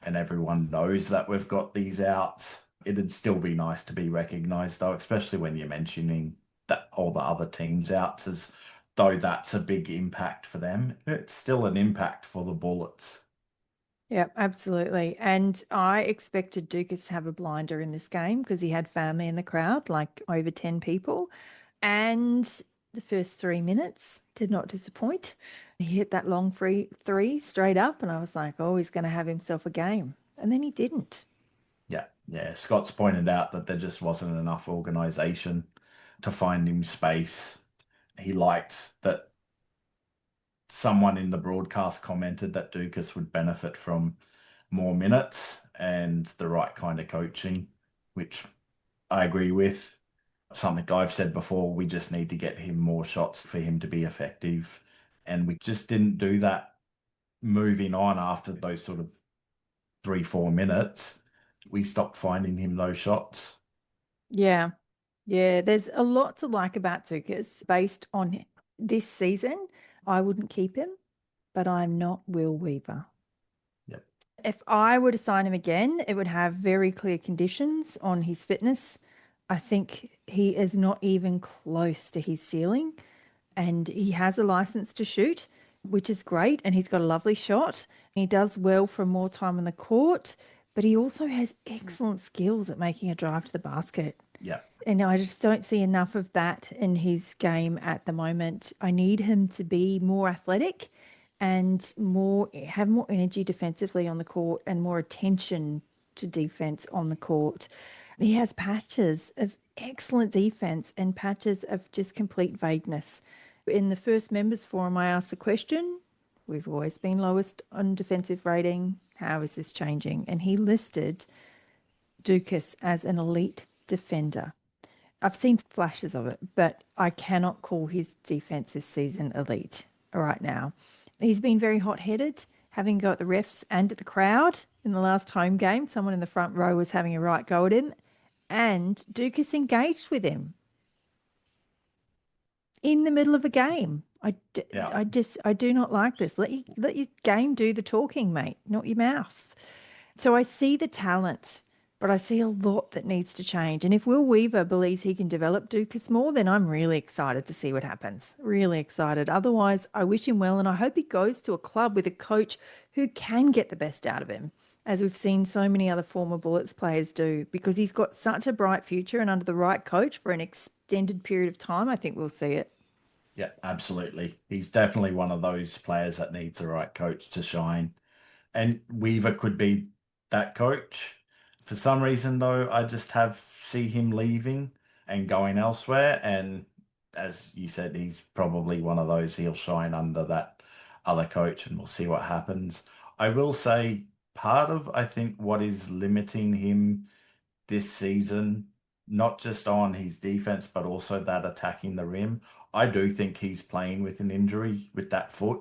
and everyone knows that we've got these outs. It'd still be nice to be recognized though, especially when you're mentioning that all the other teams outs as though that's a big impact for them. It's still an impact for the Bullets. Yeah, absolutely. And I expected Ducas to have a blinder in this game because he had family in the crowd, like over 10 people. And the first 3 minutes did not disappoint. He hit that long free three straight up, and I was like, oh, he's going to have himself a game. And then he didn't. Yeah, yeah. Scott's pointed out that there just wasn't enough organization to find him space. He liked that someone in the broadcast commented that Ducas would benefit from more minutes and the right kind of coaching, which I agree with. Something I've said before, we just need to get him more shots for him to be effective. And we just didn't do that moving on after those sort of 3, 4 minutes. We stopped finding him those shots. Yeah. Yeah. There's a lot to like about Ducas based on this season. I wouldn't keep him, but I'm not Will Weaver. Yep. If I were to sign him again, it would have very clear conditions on his fitness. I think he is not even close to his ceiling, and he has a license to shoot, which is great. And he's got a lovely shot. He does well for more time on the court, but he also has excellent skills at making a drive to the basket. Yeah. And I just don't see enough of that in his game at the moment. I need him to be more athletic and have more energy defensively on the court and more attention to defense on the court. He has patches of excellent defense and patches of just complete vagueness. In the first members forum, I asked the question, we've always been lowest on defensive rating. How is this changing? And he listed Ducas as an elite defender. I've seen flashes of it, but I cannot call his defense this season elite right now. He's been very hot-headed, having go at the refs and at the crowd. In the last home game, someone in the front row was having a right go at him, and Ducas engaged with him in the middle of a game. Yeah. I do not like this. Let your game do the talking, mate, not your mouth. So I see the talent, but I see a lot that needs to change. And if Will Weaver believes he can develop Ducas more, then I'm really excited to see what happens. Really excited. Otherwise, I wish him well, and I hope he goes to a club with a coach who can get the best out of him, as we've seen so many other former Bullets players do, because he's got such a bright future, and under the right coach for an extended period of time, I think we'll see it. Yeah, absolutely. He's definitely one of those players that needs the right coach to shine. And Weaver could be that coach. For some reason, though, I just see him leaving and going elsewhere. And as you said, he's probably one of those, he'll shine under that other coach and we'll see what happens. I will say part of, I think, what is limiting him this season, not just on his defense, but also that attacking the rim. I do think he's playing with an injury with that foot.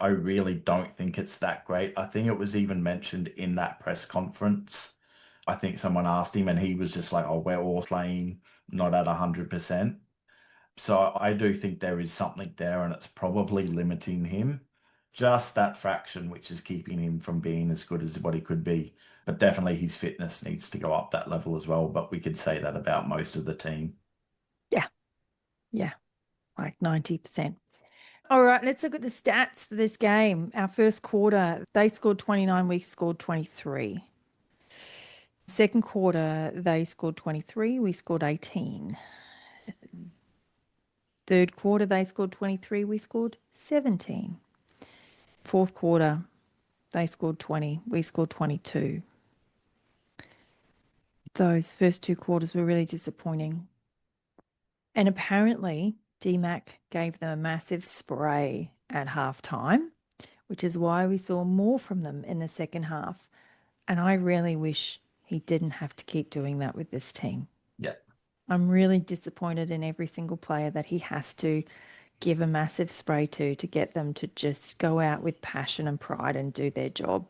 I really don't think it's that great. I think it was even mentioned in that press conference. I think someone asked him and he was just like, oh, we're all playing not at 100%. So I do think there is something there and it's probably limiting him. Just that fraction, which is keeping him from being as good as what he could be. But definitely his fitness needs to go up that level as well. But we could say that about most of the team. Yeah, like 90%. All right, let's look at the stats for this game. Our first quarter, they scored 29, we scored 23. Second quarter, they scored 23, we scored 18. Third quarter, they scored 23, we scored 17. Fourth quarter, they scored 20, we scored 22. Those first two quarters were really disappointing. And apparently, DMAC gave them a massive spray at halftime, which is why we saw more from them in the second half. And I really wish he didn't have to keep doing that with this team. Yeah. I'm really disappointed in every single player that he has to give a massive spray to get them to just go out with passion and pride and do their job.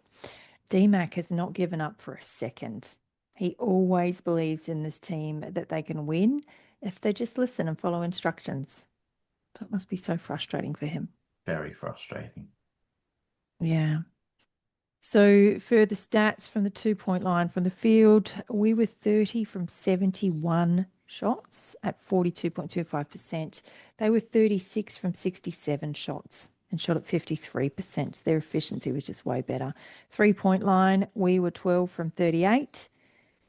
DMAC has not given up for a second. He always believes in this team that they can win if they just listen and follow instructions. That must be so frustrating for him. Very frustrating. Yeah. So further stats from the 2-point line from the field, we were 30 from 71 shots at 42.25%. They were 36 from 67 shots and shot at 53%. Their efficiency was just way better. 3-point line, we were 12 from 38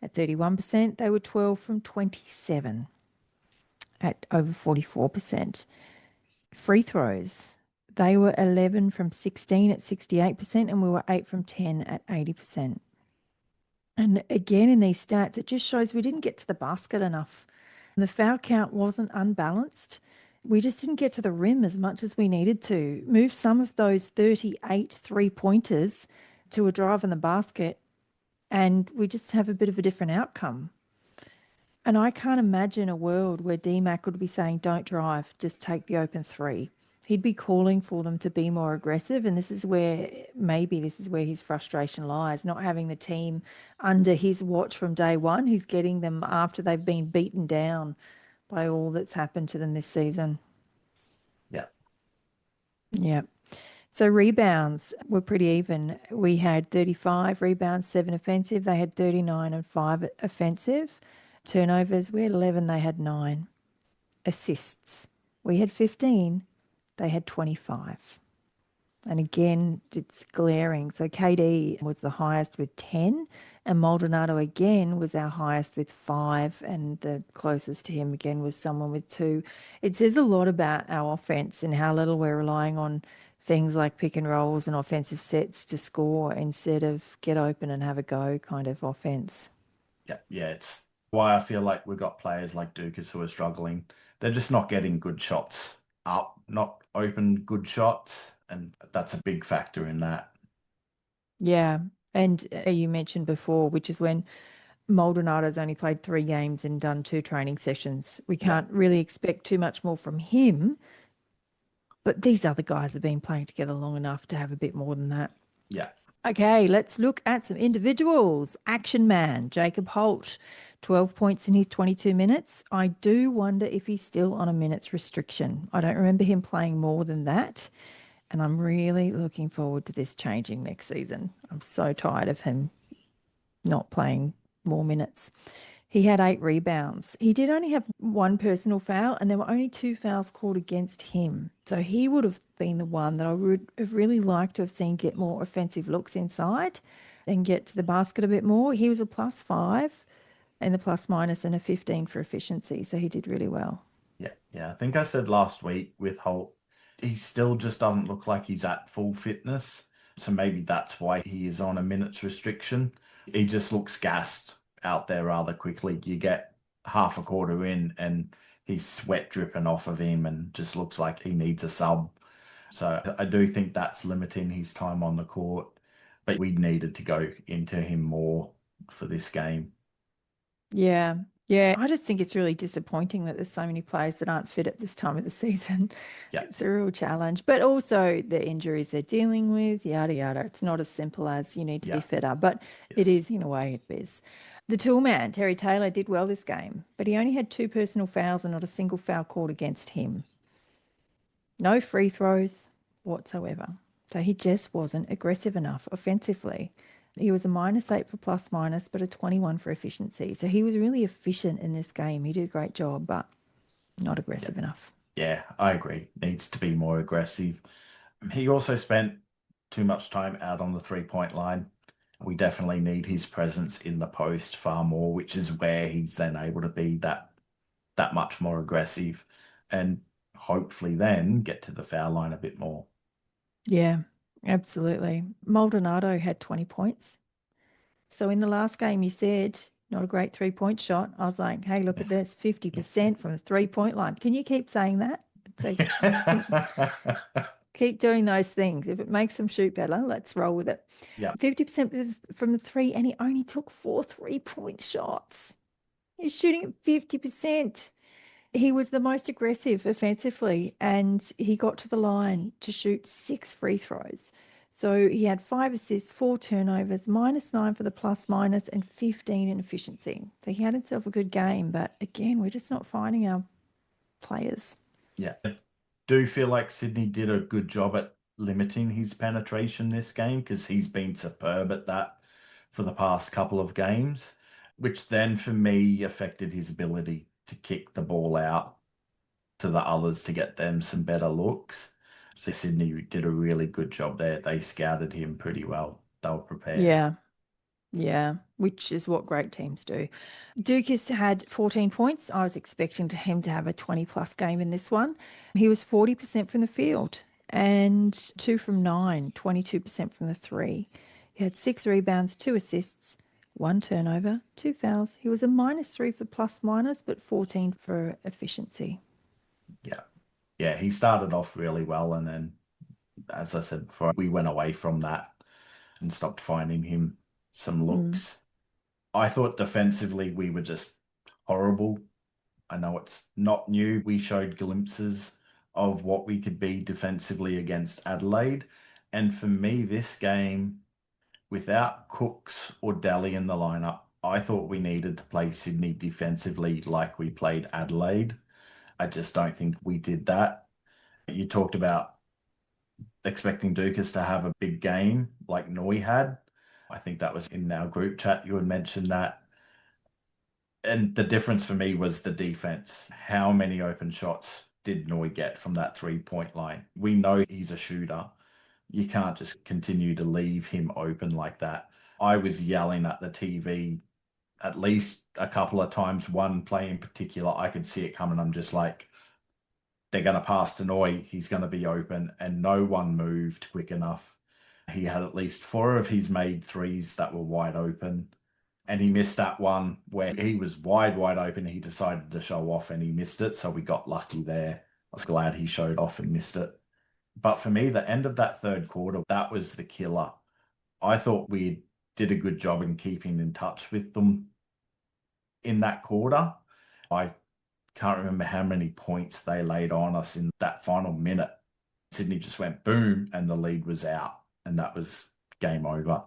at 31%. They were 12 from 27 at over 44%. Free throws, they were 11 from 16 at 68%, and we were 8 from 10 at 80%. And again, in these stats, it just shows we didn't get to the basket enough. The foul count wasn't unbalanced. We just didn't get to the rim as much as we needed to. Move some of those 38 three-pointers to a drive in the basket, and we just have a bit of a different outcome. And I can't imagine a world where DMAC would be saying, don't drive, just take the open three. He'd be calling for them to be more aggressive. And this is where his frustration lies, not having the team under his watch from day one. He's getting them after they've been beaten down by all that's happened to them this season. Yeah. Yeah. So rebounds were pretty even. We had 35 rebounds, 7 offensive. They had 39 and 5 offensive. Turnovers, we had 11, they had 9. Assists, we had 15, they had 25. And again, it's glaring. So KD was the highest with 10, and Maldonado again was our highest with 5, and the closest to him again was someone with 2. It says a lot about our offense and how little we're relying on things like pick and rolls and offensive sets to score instead of get open and have a go kind of offense. Yeah, it's why I feel like we've got players like Ducas who are struggling. They're just not getting good shots up, not open good shots, and that's a big factor in that. Yeah, and you mentioned before, which is when Maldonado's only played 3 games and done 2 training sessions. We can't really expect too much more from him, but these other guys have been playing together long enough to have a bit more than that. Yeah. Okay, let's look at some individuals. Action man, Jacob Holt, 12 points in his 22 minutes. I do wonder if he's still on a minutes restriction. I don't remember him playing more than that. And I'm really looking forward to this changing next season. I'm so tired of him not playing more minutes. He had 8 rebounds. He did only have 1 personal foul, and there were only 2 fouls called against him. So he would have been the one that I would have really liked to have seen get more offensive looks inside and get to the basket a bit more. He was a +5 and the plus minus and a 15 for efficiency. So he did really well. Yeah. I think I said last week with Holt, he still just doesn't look like he's at full fitness. So maybe that's why he is on a minutes restriction. He just looks gassed out there rather quickly. You get half a quarter in and he's sweat dripping off of him and just looks like he needs a sub. So I do think that's limiting his time on the court, but we needed to go into him more for this game. Yeah. Yeah. I just think it's really disappointing that there's so many players that aren't fit at this time of the season. Yeah. It's a real challenge. But also the injuries they're dealing with, yada, yada. It's not as simple as you need to be fitter, but it is, in a way, it is. The tool man, Terry Taylor, did well this game, but he only had 2 personal fouls and not a single foul called against him. No free throws whatsoever. So he just wasn't aggressive enough offensively. He was a -8 for plus minus, but a 21 for efficiency. So he was really efficient in this game. He did a great job, but not aggressive enough. Yeah, I agree. Needs to be more aggressive. He also spent too much time out on the 3-point line. We definitely need his presence in the post far more, which is where he's then able to be that much more aggressive and hopefully then get to the foul line a bit more. Yeah, absolutely. Maldonado had 20 points. So in the last game, you said not a great 3-point shot. I was like, hey, look at this, 50% from the 3-point line. Can you keep saying that? So keep doing those things. If it makes them shoot better, let's roll with it. Yeah. 50% from the 3, and he only took 4 3-point shots. He's shooting at 50%. He was the most aggressive offensively, and he got to the line to shoot 6 free throws. So he had 5 assists, 4 turnovers, -9 for the plus minus, and 15 in efficiency. So he had himself a good game, but again, we're just not finding our players. Yeah. I do feel like Sydney did a good job at limiting his penetration this game because he's been superb at that for the past couple of games, which then for me affected his ability to kick the ball out to the others to get them some better looks. So Sydney did a really good job there. They scouted him pretty well. They were prepared. Yeah, which is what great teams do. Ducas had 14 points. I was expecting him to have a 20-plus game in this one. He was 40% from the field and 2 from 9, 22% from the 3. He had 6 rebounds, 2 assists, 1 turnover, 2 fouls. He was a -3 for plus minus, but 14 for efficiency. Yeah, he started off really well, and then, as I said before, we went away from that and stopped finding him some looks. I thought defensively we were just horrible. I know it's not new. We showed glimpses of what we could be defensively against Adelaide. And for me, this game, without Cooks or Daly in the lineup, I thought we needed to play Sydney defensively like we played Adelaide. I just don't think we did that. You talked about expecting Ducas to have a big game like Noi had. I think that was in our group chat. You had mentioned that. And the difference for me was the defense. How many open shots did Noi get from that 3-point line? We know he's a shooter. You can't just continue to leave him open like that. I was yelling at the TV at least a couple of times. One play in particular, I could see it coming. I'm just like, they're going to pass to Noi. He's going to be open, and no one moved quick enough. He had at least 4 of his made threes that were wide open, and he missed that one where he was wide open. He decided to show off, and he missed it, so we got lucky there. I was glad he showed off and missed it. But for me, the end of that third quarter, that was the killer. I thought we did a good job in keeping in touch with them in that quarter. I can't remember how many points they laid on us in that final minute. Sydney just went boom and the lead was out, and that was game over.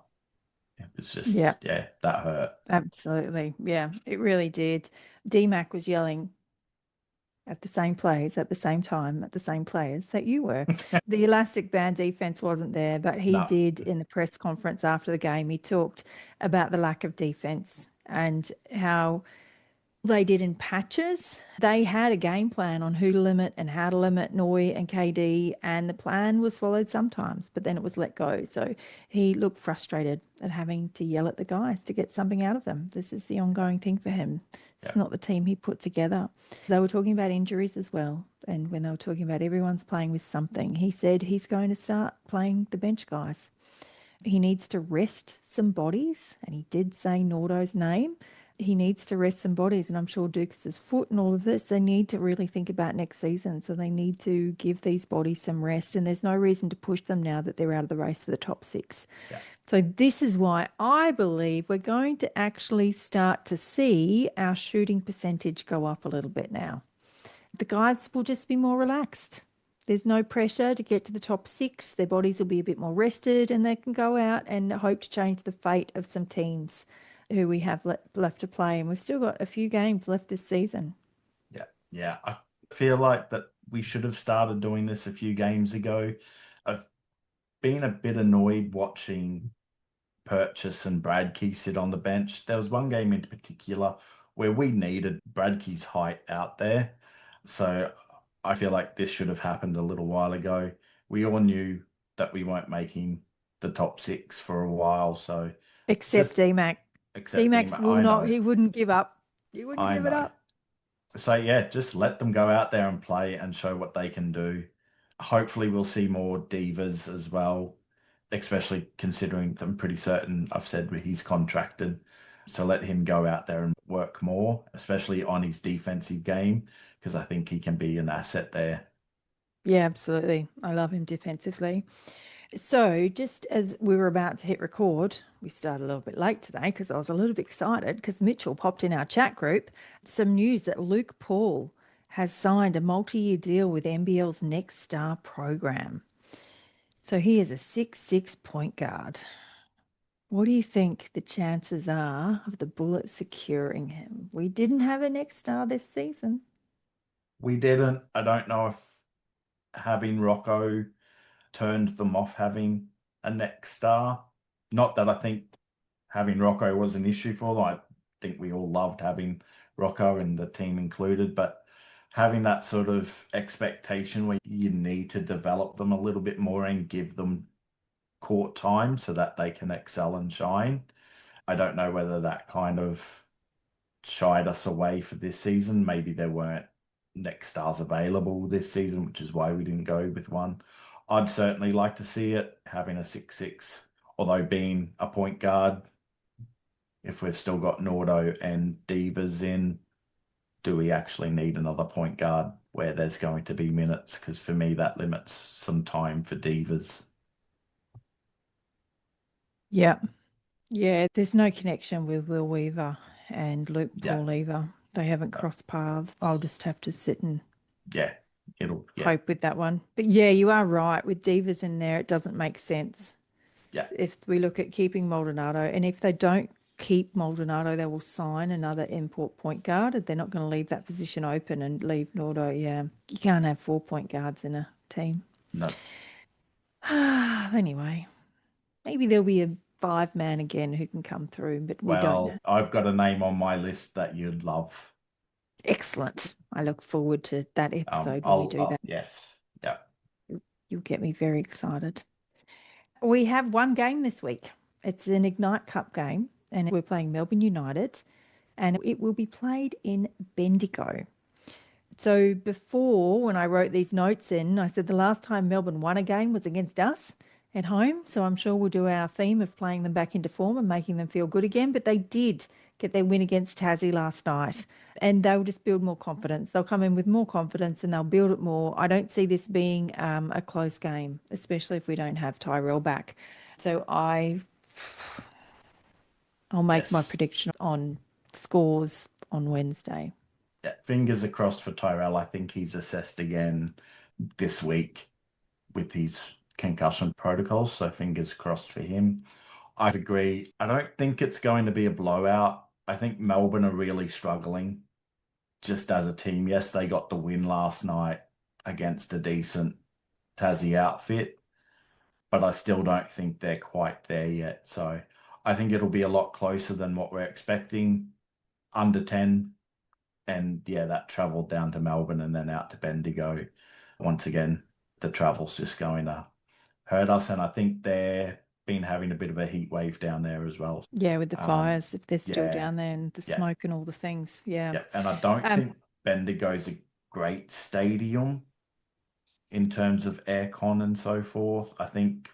It was just, yeah, that hurt. Absolutely. Yeah, it really did. DMAC was yelling at the same plays at the same time at the same players that you were. The elastic band defense wasn't there, but he did in the press conference after the game. He talked about the lack of defense and how they did in patches. They had a game plan on who to limit and how to limit Noi and KD, and the plan was followed sometimes, but then it was let go. So he looked frustrated at having to yell at the guys to get something out of them. This is the ongoing thing for him. It's not the team he put together. They were talking about injuries as well. And when they were talking about everyone's playing with something, he said he's going to start playing the bench guys. He needs to rest some bodies, and he did say Nordo's name. He needs to rest some bodies, and I'm sure Ducas's foot and all of this, they need to really think about next season. So they need to give these bodies some rest, and there's no reason to push them now that they're out of the race for the top six. Yeah. So this is why I believe we're going to actually start to see our shooting percentage go up a little bit now. The guys will just be more relaxed. There's no pressure to get to the top six. Their bodies will be a bit more rested, and they can go out and hope to change the fate of some teams who we have left to play. And we've still got a few games left this season. Yeah. Yeah. I feel like that we should have started doing this a few games ago. I've been a bit annoyed watching Purchase and Bradkey sit on the bench. There was one game in particular where we needed Bradkey's height out there. So I feel like this should have happened a little while ago. We all knew that we weren't making the top six for a while. So Except just DMAC. accept DMAC will I not, know. he wouldn't give up. He wouldn't I give it know. up. So yeah, just let them go out there and play and show what they can do. Hopefully we'll see more divas as well, especially considering I'm pretty certain I've said he's contracted. So let him go out there and work more, especially on his defensive game, because I think he can be an asset there. Yeah, absolutely. I love him defensively. So just as we were about to hit record, we started a little bit late today because I was a little bit excited because Mitchell popped in our chat group some news that Luke Paul has signed a multi-year deal with NBL's Next Star program. So he is a 6'6" point guard. What do you think the chances are of the Bullets securing him? We didn't have a Next Star this season. We didn't. I don't know if having Rocco turned them off having a next star. Not that I think having Rocco was an issue for them. I think we all loved having Rocco and the team included, but having that sort of expectation where you need to develop them a little bit more and give them court time so that they can excel and shine. I don't know whether that kind of shied us away for this season. Maybe there weren't next stars available this season, which is why we didn't go with one. I'd certainly like to see it having a 6'6", although being a point guard, if we've still got Nordo and Divas in, do we actually need another point guard where there's going to be minutes? Because for me, that limits some time for Divas. Yeah. Yeah, there's no connection with Will Weaver and Luke Yeah. Paul either. They haven't crossed paths. I'll just have to sit and hope with that one. But yeah, you are right. With Divas in there, it doesn't make sense. Yeah. If we look at keeping Maldonado, and if they don't keep Maldonado, they will sign another import point guard. They're not going to leave that position open and leave Nordo. Yeah, you can't have 4 point guards in a team. No. Anyway, maybe there'll be a 5-man again who can come through, but we don't know. I've got a name on my list that you'd love. Excellent. I look forward to that episode when we do that. Yes. Yeah. You'll get me very excited. We have one game this week. It's an Ignite Cup game, and we're playing Melbourne United, and it will be played in Bendigo. So before, when I wrote these notes in, I said the last time Melbourne won a game was against us at home. So I'm sure we'll do our theme of playing them back into form and making them feel good again. But they did get their win against Tassie last night, and they'll just build more confidence. They'll come in with more confidence and they'll build it more. I don't see this being a close game, especially if we don't have Tyrell back. So I'll make my prediction on scores on Wednesday. Yeah, fingers across for Tyrell. I think he's assessed again this week with his concussion protocols, so fingers crossed for him. I agree. I don't think it's going to be a blowout. I think Melbourne are really struggling just as a team. Yes, they got the win last night against a decent Tassie outfit, but I still don't think they're quite there yet. So I think it'll be a lot closer than what we're expecting. Under 10. And yeah, that travel down to Melbourne and then out to Bendigo. Once again, the travel's just going to hurt us. And I think they've been having a bit of a heat wave down there as well. Yeah, with the fires, if they're still down there and the smoke and all the things. Yeah. Yeah. And I don't think Bendigo's a great stadium in terms of aircon and so forth. I think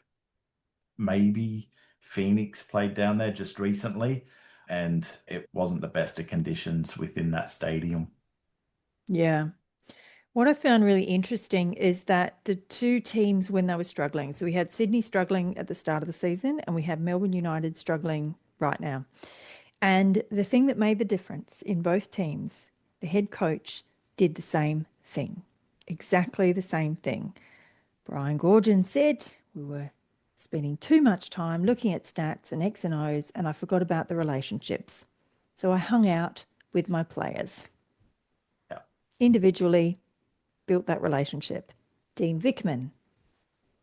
maybe Phoenix played down there just recently, and it wasn't the best of conditions within that stadium. Yeah. What I found really interesting is that the two teams, when they were struggling, so we had Sydney struggling at the start of the season and we have Melbourne United struggling right now. And the thing that made the difference in both teams, the head coach did the same thing, exactly the same thing. Brian Gorgon said we were spending too much time looking at stats and X and O's, and I forgot about the relationships. So I hung out with my players. Yeah. Individually, built that relationship. Dean Vickman,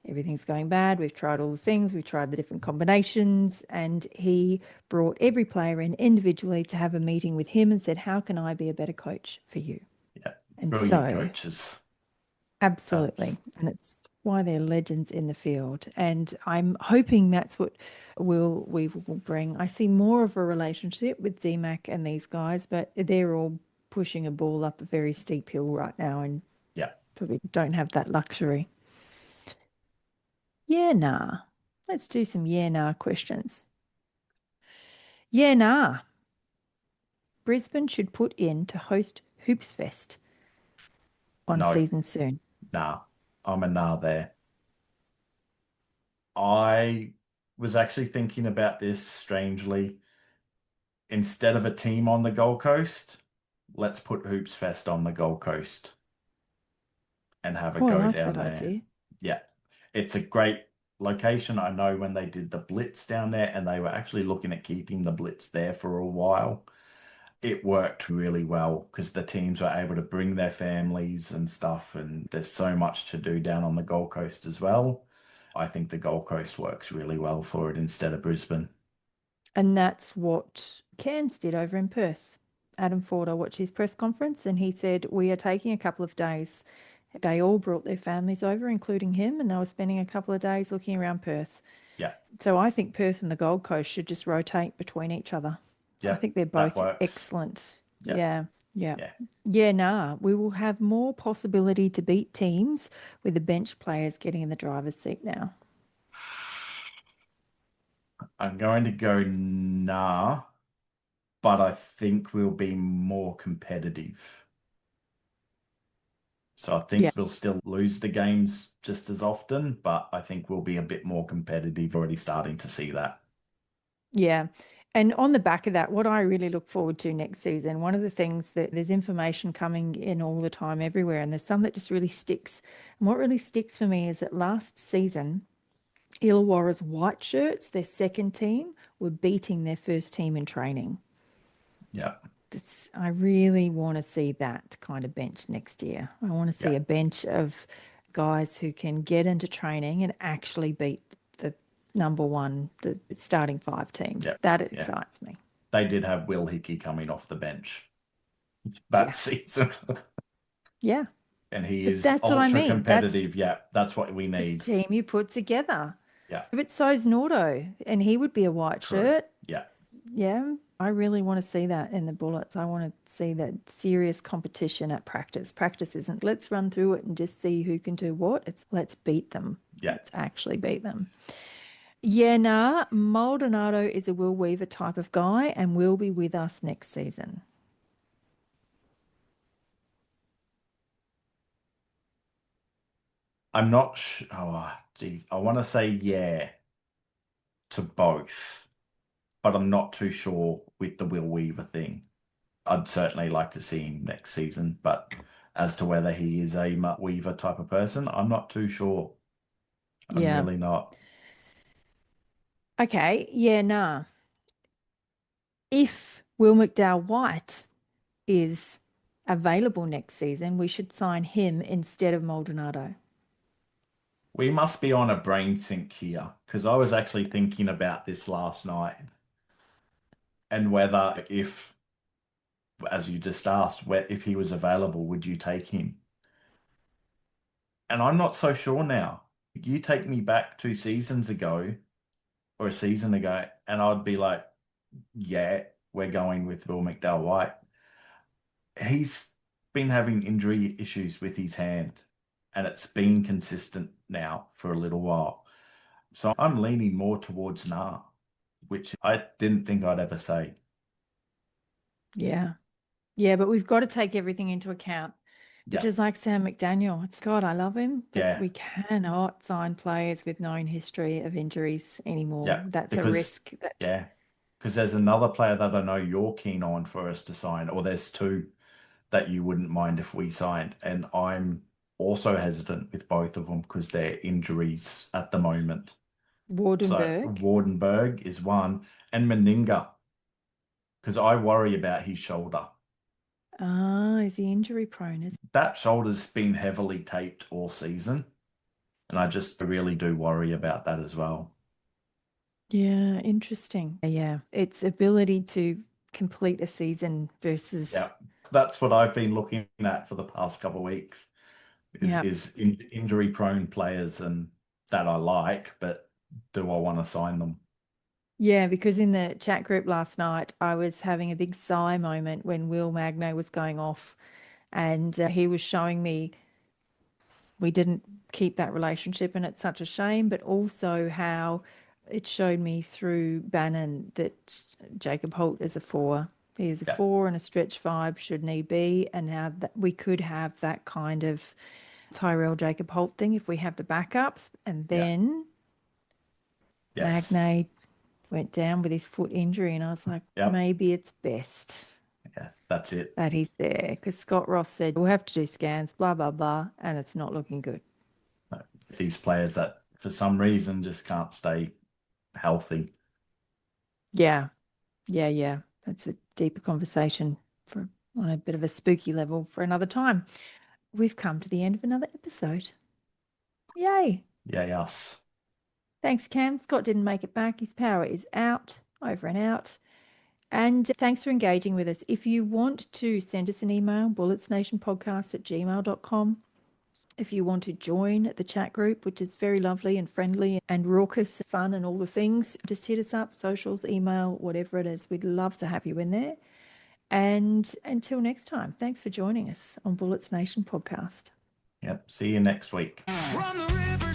everything's going bad. We've tried all the things, we've tried the different combinations, and he brought every player in individually to have a meeting with him and said, how can I be a better coach for you? Yeah. And Brilliant so, coaches. absolutely. And it's why they're legends in the field. And I'm hoping that's what we will bring. I see more of a relationship with DMAC and these guys, but they're all pushing a ball up a very steep hill right now and Yeah. probably don't have that luxury. Yeah, nah. Let's do some yeah, nah questions. Yeah, nah. Brisbane should put in to host Hoops Fest on No, season soon. nah. I'm a nah there. I was actually thinking about this strangely. Instead of a team on the Gold Coast, let's put Hoops Fest on the Gold Coast and have a Oh, I go like down that there. idea. Yeah, it's a great location. I know when they did the Blitz down there, and they were actually looking at keeping the Blitz there for a while. It worked really well because the teams were able to bring their families and stuff, and there's so much to do down on the Gold Coast as well. I think the Gold Coast works really well for it instead of Brisbane. And that's what Cairns did over in Perth. Adam Ford, I watched his press conference and he said, we are taking a couple of days. They all brought their families over, including him, and they were spending a couple of days looking around Perth. Yeah, So I think Perth and the Gold Coast should just rotate between each other. I yeah, think they're that both works. excellent. Yeah, Yeah, yeah. yeah. Yeah, nah. We will have more possibility to beat teams with the bench players getting in the driver's seat now. I'm going to go nah, but I think we'll be more competitive. So I Yeah, think we'll still lose the games just as often, but I think we'll be a bit more competitive. Already starting to see that. yeah. And on the back of that, what I really look forward to next season, one of the things that there's information coming in all the time everywhere, and there's some that just really sticks. And what really sticks for me is that last season, Illawarra's white shirts, their second team, were beating their first team in training. Yeah, I really want to see that kind of bench next year. I want to see yeah, a bench of guys who can get into training and actually beat the number one, the starting five team. yeah, That yeah. excites me. They did have Will Hickey coming off the bench that Yeah. season, Yeah. and he But is that's what I ultra mean. That's competitive. Yeah, that's what we the need. team you put together. Yeah, But so's Nordo, and he would be a white true. shirt. Yeah, Yeah, I really want to see that in the Bullets. I want to see that serious competition at practice. Practice isn't let's run through it and just see who can do what. It's let's beat them. yeah. Let's actually beat them. Yeah, nah, Maldonado is a Will Weaver type of guy and will be with us next season. I'm not sure. Oh, geez. I want to say yeah to both, but I'm not too sure with the Will Weaver thing. I'd certainly like to see him next season, but as to whether he is a Mutt Weaver type of person, I'm not too sure. I'm Yeah. really not. Okay, yeah, nah. If Will McDowell White is available next season, we should sign him instead of Maldonado. We must be on a brain sync here because I was actually thinking about this last night and whether if, as you just asked, where if he was available, would you take him? And I'm not so sure now. You take me back 2 seasons ago or a season ago, and I'd be like, yeah, we're going with Will McDowell White. He's been having injury issues with his hand, and it's been consistent now for a little while. So I'm leaning more towards nah, which I didn't think I'd ever say. Yeah. Yeah, but we've got to take everything into account, which Yeah, is like Sam McDaniel. It's God, I love him, but yeah, we cannot sign players with known history of injuries anymore. yeah. That's a Because risk that, yeah, because there's another player that I know you're keen on for us to sign, or there's two that you wouldn't mind if we signed, and I'm also hesitant with both of them because they're injuries at the moment. So Wardenberg. Wardenberg is one, and Meninga, because I worry about his shoulder. Ah, is he injury prone? That shoulder's been heavily taped all season, and I just really do worry about that as well. Yeah, interesting. Yeah, its ability to complete a season versus, Yeah, that's what I've been looking at for the past couple of weeks yeah. is injury prone players and that I like, but do I want to sign them? Yeah, because in the chat group last night, I was having a big sigh moment when Will Magno was going off, and he was showing me we didn't keep that relationship, and it's such a shame, but also how it showed me through Bannon that Jacob Holt is a four. He is a Yeah, four and a stretch five should need be, and how that we could have that kind of Tyrell Jacob Holt thing if we have the backups. And yeah, then yes, Magnay went down with his foot injury, and I was like, yep, maybe it's best yeah, that's it. that he's there because Scott Ross said we'll have to do scans, blah blah blah, and it's not looking good. No, these players that for some reason just can't stay healthy. Yeah, yeah, yeah. That's a deeper conversation for on a bit of a spooky level for another time. We've come to the end of another episode. Yay! Yeah, yes. Thanks, Cam. Scott didn't make it back. His power is out, over and out. And thanks for engaging with us. If you want to send us an email, bulletsnationpodcast@gmail.com. If you want to join the chat group, which is very lovely and friendly and raucous, fun and all the things, just hit us up, socials, email, whatever it is. We'd love to have you in there. And until next time, thanks for joining us on Bullets Nation podcast. Yep. See you next week. From the river